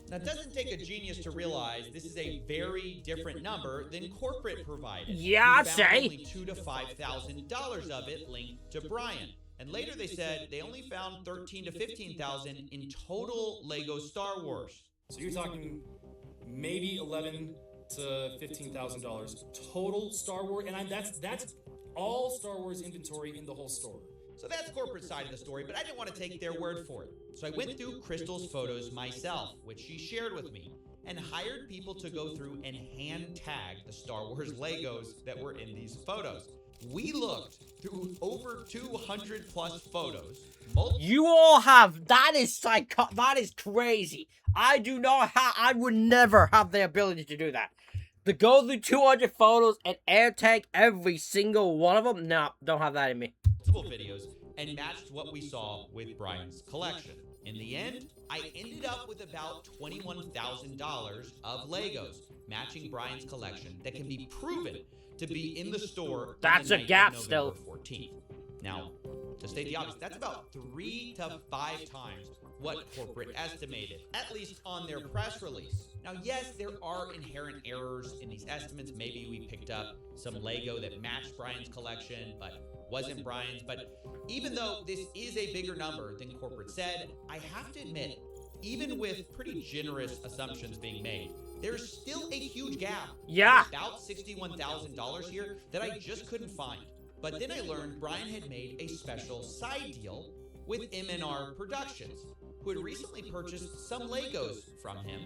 Now, it doesn't take a genius to realize this is a very different number than corporate provided. Yeah, I'd say. Only $2,000 to $5,000 of it linked to Brian. And later they said they only found $13,000 to $15,000 in total Lego Star Wars. So you're talking maybe $11,000 to $15,000 total Star Wars, and that's all Star Wars inventory in the whole store. So that's the corporate side of the story, but I didn't want to take their word for it. So I went through Crystal's photos myself, which she shared with me, and hired people to go through and hand tag the Star Wars Legos that were in these photos. We looked through over 200 plus photos. You all have, that is crazy. I would never have the ability to do that. To go through 200 photos and air tag every single one of them? No, don't have that in me. Multiple videos and matched what we saw with Brian's collection. In the end, I ended up with about $21,000 of Legos matching Brian's collection that can be proven to be in the store. That's a gap still. 14th. Now, to state the obvious, that's about 3 to 5 times what corporate estimated, at least on their press release. Now, yes, there are inherent errors in these estimates. Maybe we picked up some Lego that matched Brian's collection, but wasn't Brian's. But even though this is a bigger number than corporate said, I have to admit, even with pretty generous assumptions being made, there's still a huge gap. Yeah. About $61,000 here that I just couldn't find. But then I learned Brian had made a special side deal with MNR Productions, who had recently purchased some Legos from him.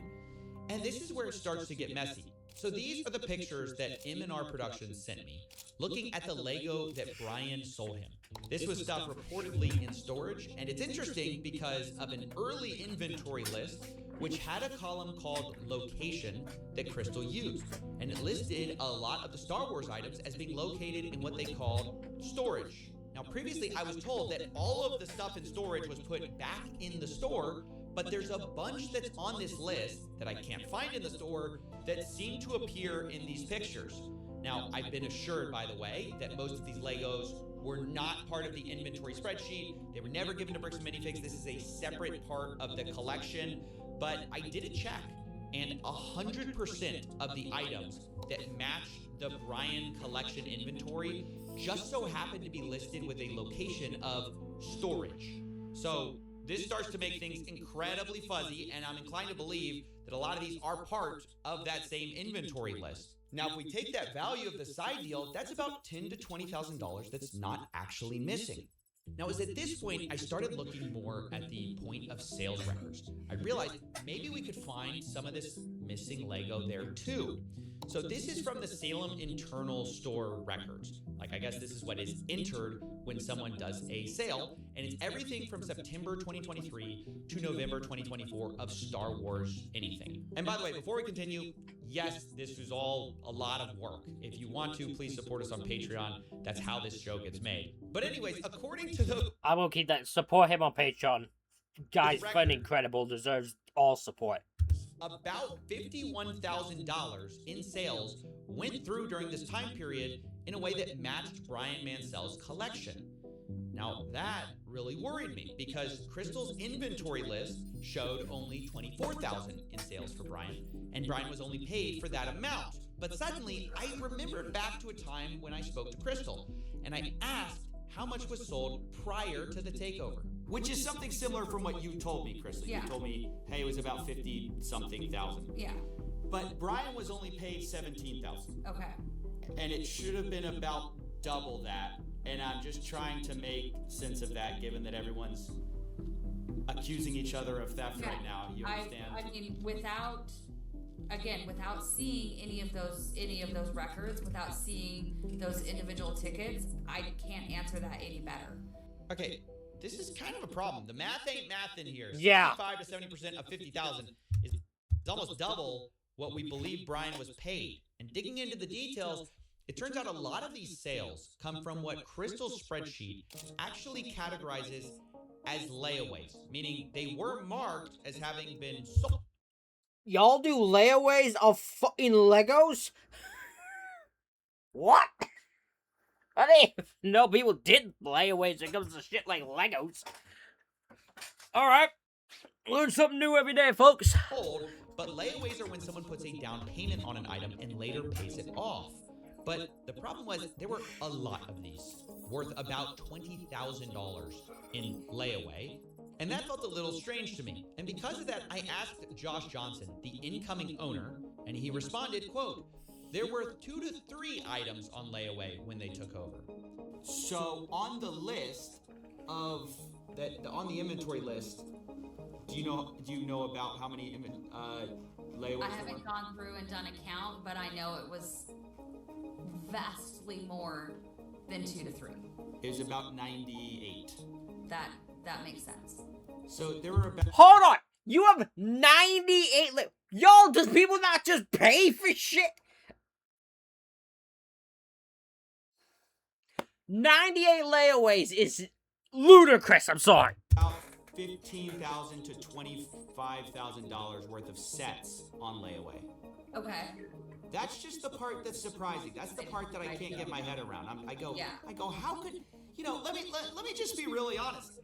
And this is where it starts to get messy. So these are the pictures that MNR Productions sent me, looking at the Lego that Brian sold him. This was stuff reportedly in storage, and it's interesting because of an early inventory list which had a column called Location that Crystal used, and it listed a lot of the Star Wars items as being located in what they called storage. Now, previously I was told that all of the stuff in storage was put back in the store, but there's a bunch that's on this list that I can't find in the store that seem to appear in these pictures. Now, I've been assured, by the way, that most of these Legos were not part of the inventory spreadsheet. They were never given to Bricks and Minifigs. This is a separate part of the collection, but I did a check, and 100% of the items that match the Brian collection inventory just so happened to be listed with a location of storage. So this starts to make things incredibly fuzzy, and I'm inclined to believe that a lot of these are part of that same inventory list. Now, if we take that value of the side deal, that's about $10,000 to $20,000 that's not actually missing. Now, it was at this point I started looking more at the point of sales records. I realized maybe we could find some of this missing Lego there too. So this is from the Salem internal store records. Like, I guess this is what is entered when someone does a sale, and it's everything from September 2023 to November 2024 of Star Wars anything. And by the way, before we continue, yes, this is all a lot of work. If you want to, please support us on Patreon. That's how this show gets made. But anyways, according to the... I will keep that. Support him on Patreon. Guy's fun incredible, deserves all support. About $51,000 in sales went through during this time period in a way that matched Brian Mansell's collection. Now, that really worried me because Crystal's inventory list showed only $24,000 in sales for Brian, and Brian was only paid for that amount. But suddenly, I remembered back to a time when I spoke to Crystal, and I asked how much was sold prior to the takeover. Which is something similar from what you told me, Crystal. Yeah. You told me, hey, it was about 50-something thousand. Yeah. But Brian was only paid 17,000. Okay. And it should have been about double that. And I'm just trying to make sense of that, given that everyone's accusing each other of theft right now. You understand? I mean, without seeing any of those records, without seeing those individual tickets, I can't answer that any better. Okay, this is kind of a problem. The math ain't math in here. Yeah. 65 to 70% of 50,000 is almost double what we believe Brian was paid. And digging into the details, it turns out a lot of these sales come from what Crystal's spreadsheet actually categorizes as layaways, meaning they were marked as having been sold. Y'all do layaways of fucking Legos? What? I didn't even know people did layaways when it comes to shit like Legos. Alright. Learn something new every day, folks. But layaways are when someone puts a down payment on an item and later pays it off. But the problem was there were a lot of these, worth about $20,000 in layaway. And that felt a little strange to me. And because of that, I asked Josh Johnson, the incoming owner, and he responded, quote, there were 2 to 3 items on layaway when they took over. So on the list of that, on the inventory list, do you know about how many layaways? I haven't gone through and done a count, but I know it was vastly more than 2 to 3. It was about 98. That makes sense. So there were about... Hold on! You have 98 Yo, does people not just pay for shit? 98 layaways is ludicrous, I'm sorry. About $15,000 to $25,000 worth of sets on layaway. Okay. That's just the part that's surprising. That's the part that I can't get my head around. I go, how could, let me just be really honest.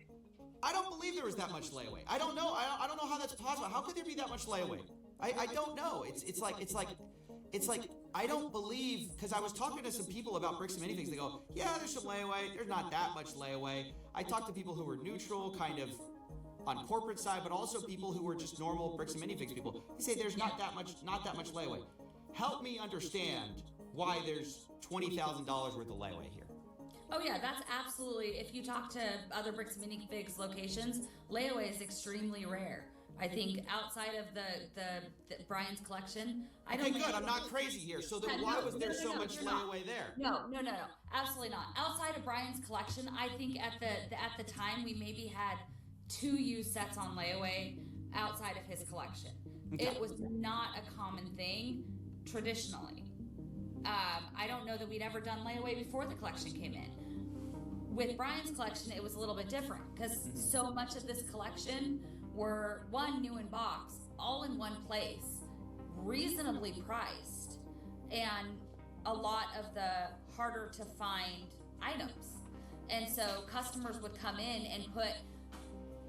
I don't believe there was that much layaway. I don't know. I don't know how that's possible. How could there be that much layaway? I don't know. It's like I don't believe, because I was talking to some people about Bricks and Minifigs. They go, yeah, there's some layaway. There's not that much layaway. I talked to people who were neutral, kind of on corporate side, but also people who were just normal Bricks and Minifigs people. They say there's not that much layaway. Help me understand why there's $20,000 worth of layaway here. Oh yeah, that's absolutely. If you talk to other Bricks and Minifigs locations, layaway is extremely rare. I think outside of the Brian's collection, I don't. Okay, good. I'm not crazy here. So then, why was there so much layaway there? No, absolutely not. Outside of Brian's collection, I think at the time we maybe had 2 used sets on layaway outside of his collection. Okay. It was not a common thing traditionally. I don't know that we'd ever done layaway before the collection came in. With Brian's collection, it was a little bit different because so much of this collection were new in box, all in one place, reasonably priced, and a lot of the harder to find items. And so customers would come in and put,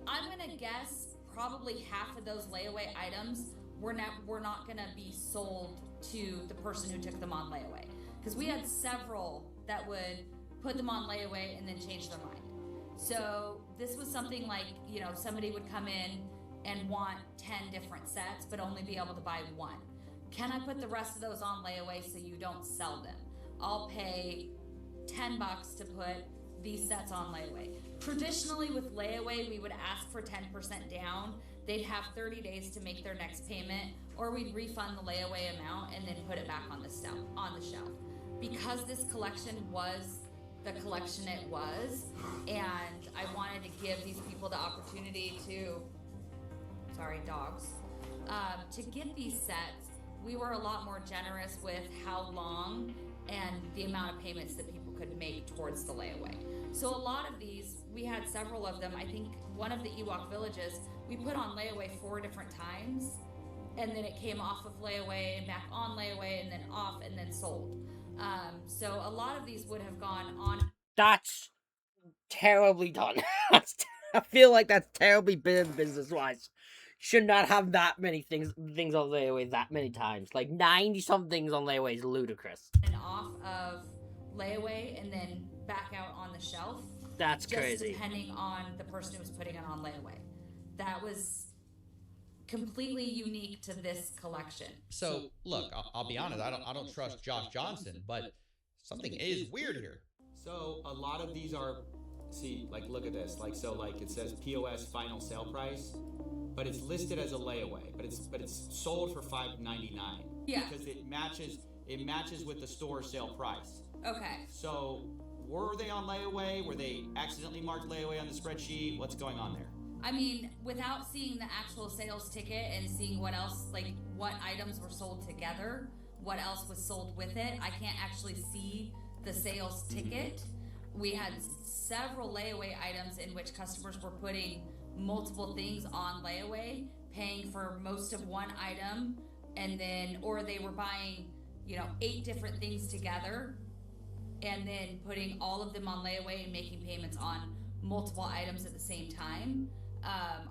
I'm gonna guess probably half of those layaway items were not gonna be sold to the person who took them on layaway. Because we had several that would put them on layaway and then change their mind. So this was something like, somebody would come in and want 10 different sets, but only be able to buy 1. Can I put the rest of those on layaway so you don't sell them? I'll pay $10 to put these sets on layaway. Traditionally with layaway, we would ask for 10% down. They'd have 30 days to make their next payment, or we'd refund the layaway amount and then put it back on the shelf. Because this collection was the collection it was, and I wanted to give these people the opportunity to, to get these sets, we were a lot more generous with how long and the amount of payments that people could make towards the layaway. So a lot of these, we had several of them. I think one of the Ewok villages, we put on layaway 4 different times, and then it came off of layaway and back on layaway and then off and then sold. So a lot of these would have gone on. That's terribly done. I feel like that's terribly business-wise. Should not have that many things on layaway that many times. Like 90-something things on layaway is ludicrous. And off of layaway and then back out on the shelf. That's just crazy. Depending on the person who was putting it on layaway. That was completely unique to this collection. So look, I'll be honest. I don't trust Josh Johnson, but something is weird here. So a lot of these are, look at this. It says POS final sale price, but it's listed as a layaway, but it's sold for $5.99. Yeah. Because it matches with the store sale price. Okay. So were they on layaway? Were they accidentally marked layaway on the spreadsheet? What's going on there? I mean, without seeing the actual sales ticket and seeing what else, what items were sold together, what else was sold with it, I can't actually see the sales ticket. We had several layaway items in which customers were putting multiple things on layaway, paying for most of one item, and then, or they were buying, 8 different things together, and then putting all of them on layaway and making payments on multiple items at the same time.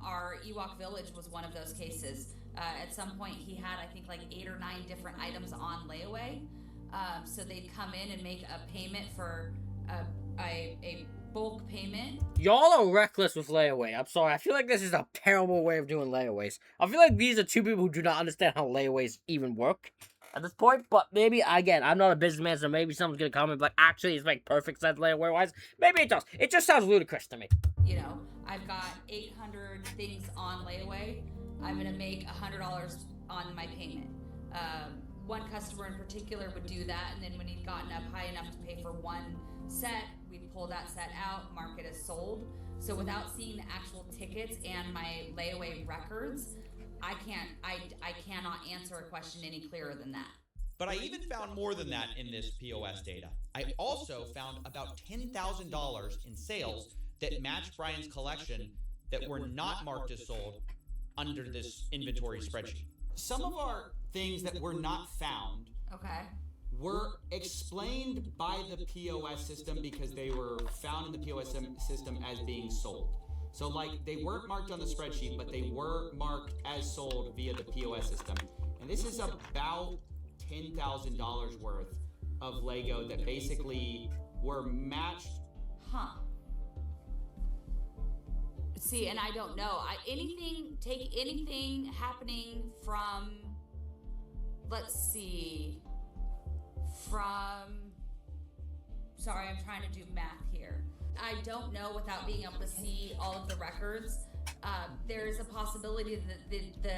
Our Ewok Village was one of those cases. At some point he had, I think, 8 or 9 different items on layaway. So they'd come in and make a payment for a bulk payment. Y'all are reckless with layaway. I'm sorry. I feel like this is a terrible way of doing layaways. I feel like these are 2 people who do not understand how layaways even work at this point. But maybe, again, I'm not a businessman, so maybe someone's going to comment, but actually it's perfect sense layaway-wise. Maybe it does. It just sounds ludicrous to me. I've got 800 things on layaway. I'm going to make $100 on my payment. One customer in particular would do that, and then when he'd gotten up high enough to pay for 1 set, we'd pull that set out, mark it as sold. So without seeing the actual tickets and my layaway records, I cannot answer a question any clearer than that. But I even found more than that in this POS data. I also found about $10,000 in sales that matched Brian's collection that were not marked as sold under this inventory spreadsheet. Some of our things that were not found were explained by the POS system because they were found in the POS system as being sold. So like they weren't marked on the spreadsheet, but they were marked as sold via the POS system. And this is about $10,000 worth of Lego that basically were matched. Huh. See, and I don't know. Take anything happening from, let's see, sorry, I'm trying to do math here. I don't know without being able to see all of the records. There's a possibility that the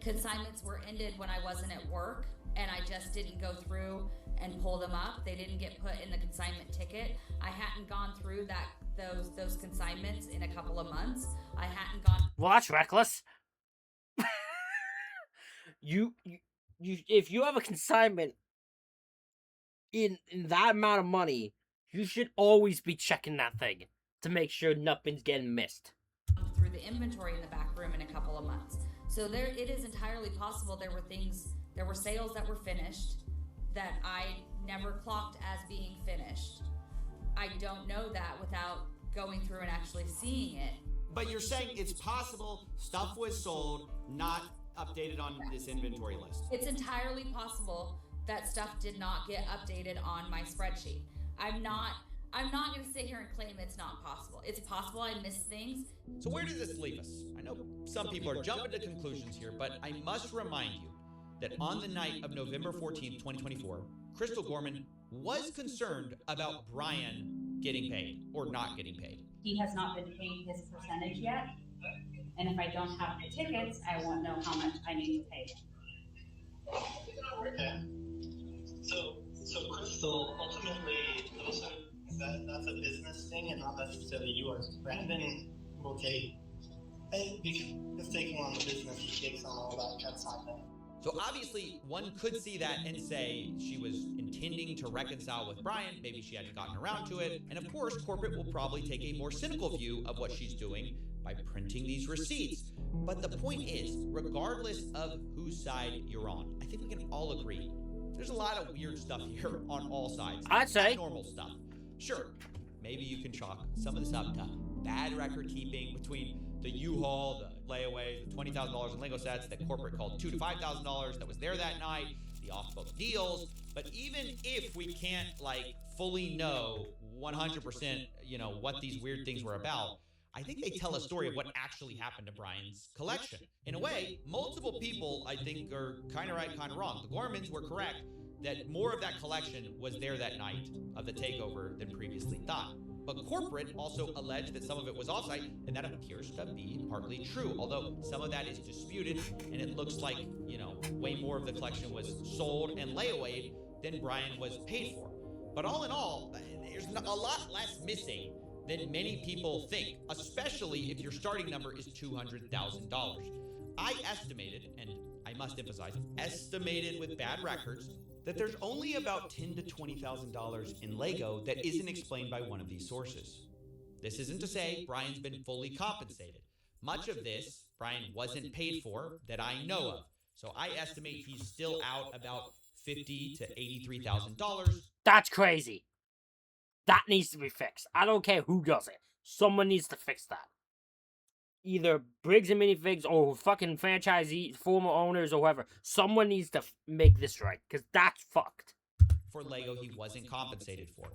consignments were ended when I wasn't at work and I just didn't go through and pull them up. They didn't get put in the consignment ticket. I hadn't gone through those consignments in a couple of months. I hadn't gone. Well, that's reckless. you if you have a consignment in that amount of money, you should always be checking that thing to make sure nothing's getting missed. Through the inventory in the back room in a couple of months. So it is entirely possible there were sales that were finished that I never clocked as being finished. I don't know that without going through and actually seeing it. But you're saying it's possible stuff was sold, not updated on this inventory list. It's entirely possible that stuff did not get updated on my spreadsheet. I'm not going to sit here and claim it's not possible. It's possible I missed things. So where does this leave us? I know some people are jumping to conclusions here, but I must remind you that on the night of November 14th, 2024, Crystal Gorman was concerned about Brian getting paid or not getting paid. He has not been paying his percentage yet, and if I don't have the tickets, I won't know how much I need to pay. Okay. So Crystal, ultimately, that's a business thing and not necessarily yours. Brandon will take, he's taking on the business, he takes on all that consignment. So obviously, one could see that and say she was intending to reconcile with Brian. Maybe she hadn't gotten around to it. And of course, corporate will probably take a more cynical view of what she's doing by printing these receipts. But the point is, regardless of whose side you're on, I think we can all agree there's a lot of weird stuff here on all sides. I'd say normal stuff. Sure, maybe you can chalk some of this up to bad record keeping between the U-Haul, the layaway, the $20,000 in Lego sets that corporate called $2,000 to $5,000 that was there that night, the off-book deals. But even if we can't fully know 100%, what these weird things were about, I think they tell a story of what actually happened to Brian's collection. In a way, multiple people, I think, are kind of right, kind of wrong. The Gormans were correct that more of that collection was there that night of the takeover than previously thought. But corporate also alleged that some of it was offsite, and that appears to be partly true, although some of that is disputed, and it looks like, way more of the collection was sold and layaway than Brian was paid for. But all in all, there's a lot less missing than many people think, especially if your starting number is $200,000. I estimated, and I must emphasize, estimated with bad records, that there's only about $10,000 to $20,000 in Lego that isn't explained by one of these sources. This isn't to say Brian's been fully compensated. Much of this Brian wasn't paid for that I know of, so I estimate he's still out about $50,000 to $83,000. That's crazy. That needs to be fixed. I don't care who does it. Someone needs to fix that. Either Briggs and Minifigs or fucking franchisee, former owners or whoever. Someone needs to make this right, because that's fucked. For Lego, he wasn't compensated for.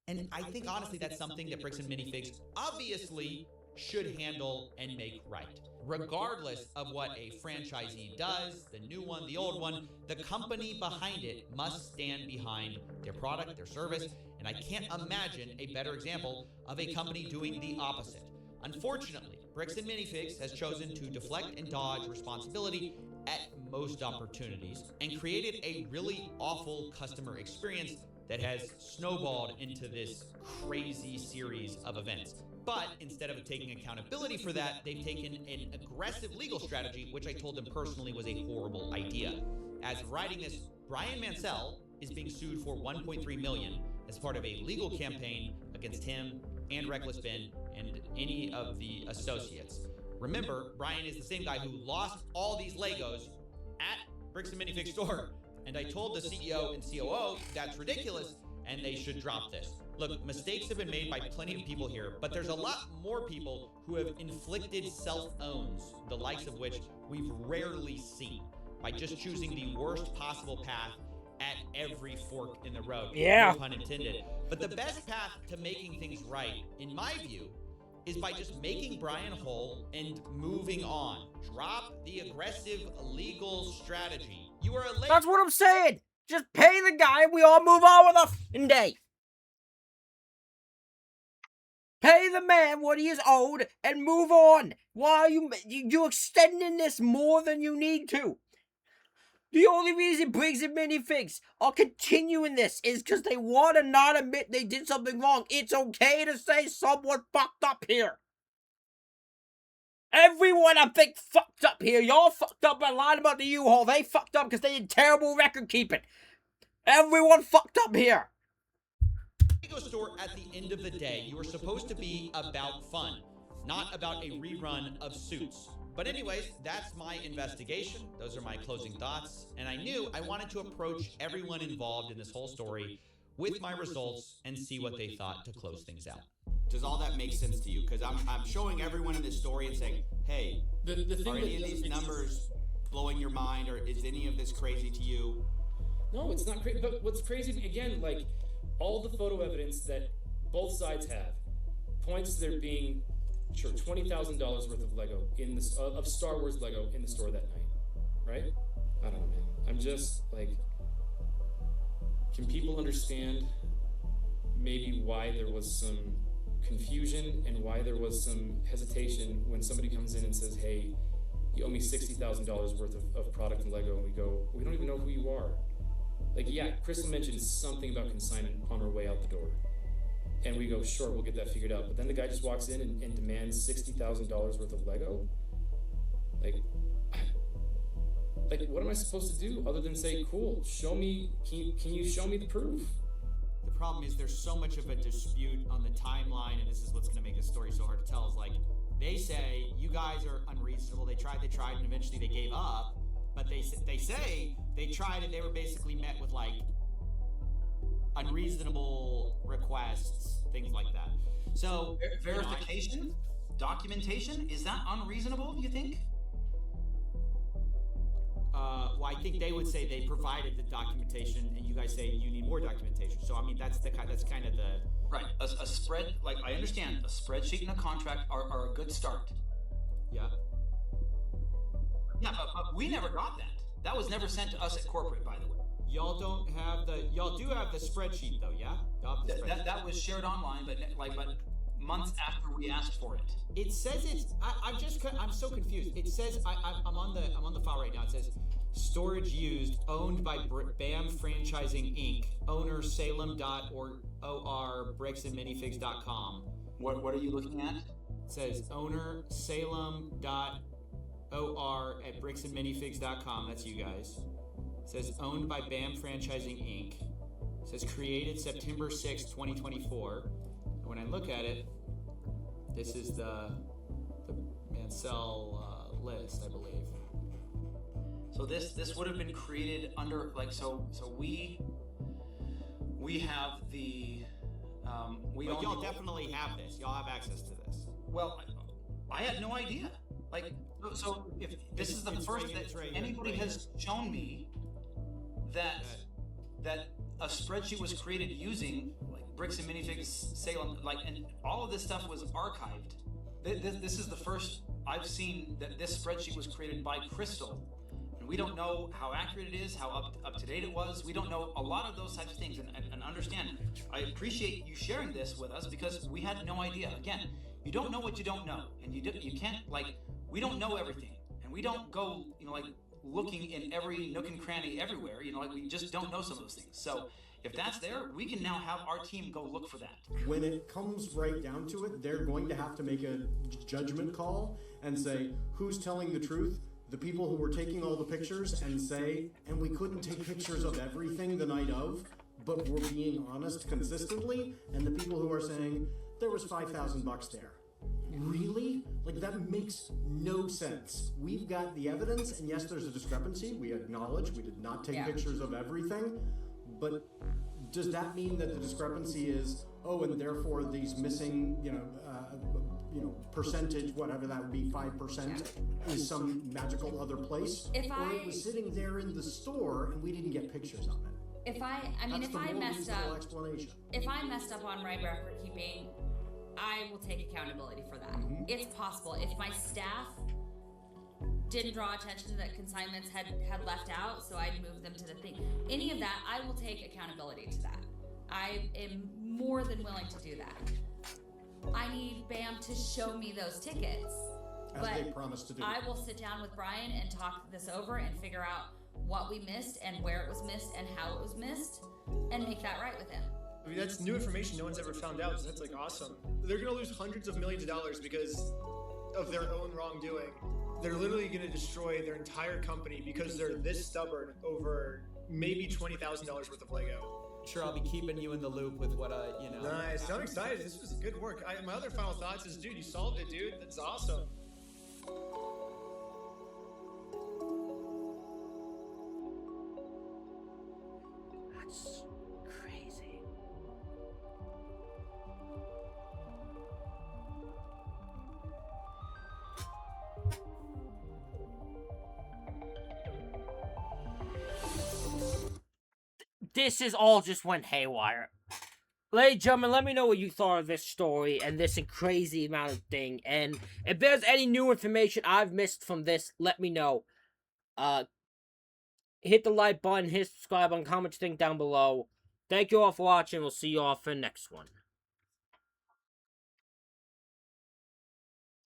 And I think, honestly, that's something that Bricks and Minifigs obviously should handle and make right. Regardless of what a franchisee does, the new one, the old one, the company behind it must stand behind their product, their service, and I can't imagine a better example of a company doing the opposite. Unfortunately, Bricks and Minifigs has chosen to deflect and dodge responsibility at most opportunities and created a really awful customer experience that has snowballed into this crazy series of events. But instead of taking accountability for that, they've taken an aggressive legal strategy, which I told them personally was a horrible idea. As of writing this, Brian Mansell is being sued for $1.3 million as part of a legal campaign against him and Reckless Ben and any of the associates. Remember, Brian is the same guy who lost all these Legos at Bricks and Minifigs store. And I told the CEO and COO that's ridiculous and they should drop this. Look, mistakes have been made by plenty of people here, but there's a lot more people who have inflicted self-owns, the likes of which we've rarely seen, by just choosing the worst possible path at every fork in the road. Yeah. No pun intended. But the best path to making things right, in my view, is by just making Brian whole and moving on. Drop the aggressive legal strategy. You are a late. That's what I'm saying. Just pay the guy and we all move on with our f***ing day. Pay the man what he is owed and move on. Why are you extending this more than you need to? The only reason Briggs and Minifigs are continuing this is because they want to not admit they did something wrong. It's okay to say someone fucked up here. Everyone I think fucked up here. Y'all fucked up by lying about the U-Haul. They fucked up because they did terrible record keeping. Everyone fucked up here. Lego store, at the end of the day, you are supposed to be about fun, not about a rerun of Suits. But anyways, that's my investigation. Those are my closing thoughts. And I knew I wanted to approach everyone involved in this whole story with my results and see what they thought to close things out. Does all that make sense to you? Because I'm showing everyone in this story and saying, hey, The thing are any of these numbers blowing your mind, or is any of this crazy to you? No, it's not crazy. But what's crazy, again, like, all the photo evidence that both sides have points to there being, sure, $20,000 worth of Lego in this of Star Wars Lego in the store that night, right? I don't know, man. I'm just like, can people understand maybe why there was some confusion and why there was some hesitation when somebody comes in and says, "Hey, you owe me $60,000 worth of product in Lego," and we go, "We don't even know who you are." Like, yeah, Crystal mentioned something about consignment on her way out the door. And we go, sure, we'll get that figured out. But then the guy just walks in and demands $60,000 worth of Lego? Like, what am I supposed to do other than say, cool, show me, can you show me the proof? The problem is there's so much of a dispute on the timeline, and this is what's going to make this story so hard to tell, is like, they say, you guys are unreasonable. They tried, and eventually they gave up. But they say they tried and they were basically met with, like, unreasonable requests, things like that. So verification, documentation, is that unreasonable, you think? Well, I think they would say they provided the documentation, and you guys say you need more documentation. So I mean, that's kind of the right. A spread, like, I understand a spreadsheet and a contract are a good start. Yeah. Yeah, but we never got that. That was never sent to us at corporate, by the way. Y'all do have the spreadsheet though, yeah? That was shared online, but months after we asked for it. It says I'm so confused. It says I'm on the file right now. It says storage used, owned by BAM Franchising Inc. Owner Salem.or bricksandminifigs.com. What are you looking at? It says owner Salem.or at bricksandminifigs.com. That's you guys. It says owned by BAM Franchising Inc. It says created September 6, 2024. When I look at it, this is the Mansell list, I believe. So this would have been created under, like, so we have the But y'all definitely have this. Y'all have access to this. Well, I had no idea. Like, so if this is the first that anybody has shown me that a spreadsheet was created using, like, Bricks and Minifigs, Salem, like, and all of this stuff was archived. This is the first I've seen that this spreadsheet was created by Crystal. And we don't know how accurate it is, how up to date it was. We don't know a lot of those types of things. And understand, I appreciate you sharing this with us because we had no idea. Again, you don't know what you don't know. And you can't, like, we don't know everything. And we don't go, like, looking in every nook and cranny everywhere. Like, we just don't know some of those things. So if that's there, we can now have our team go look for that. When it comes right down to it, they're going to have to make a judgment call and say, who's telling the truth? The people who were taking all the pictures and say, and we couldn't take pictures of everything the night of, but we're being honest consistently, and the people who are saying, there was $5,000 there. Really? Like, that makes no sense. We've got the evidence, and yes, there's a discrepancy. We acknowledge we did not take pictures of everything, but does that mean that the discrepancy is, oh, and therefore these missing, percentage, whatever that would be, 5%, is some magical other place? Or it was sitting there in the store and we didn't get pictures of it? If I messed up on my record keeping, I will take accountability for that. It's possible. If my staff didn't draw attention that consignments had left out, so I'd move them to the thing. Any of that, I will take accountability to that. I am more than willing to do that. I need BAM to show me those tickets. As they promised to do. I will sit down with Brian and talk this over and figure out what we missed and where it was missed and how it was missed and make that right with him. I mean, that's new information no one's ever found out, so that's like awesome. They're gonna lose hundreds of millions of dollars because of their own wrongdoing. They're literally gonna destroy their entire company because they're this stubborn over maybe $20,000 worth of Lego. Sure, I'll be keeping you in the loop with what Nice. I'm excited. This was good work. My other final thoughts is, dude, you solved it, dude. That's awesome. That's crazy. This is all just went haywire. Ladies and gentlemen, let me know what you thought of this story and this crazy amount of thing. And if there's any new information I've missed from this, let me know. Hit the like button, hit subscribe button, comment your thing down below. Thank you all for watching. We'll see you all for the next one.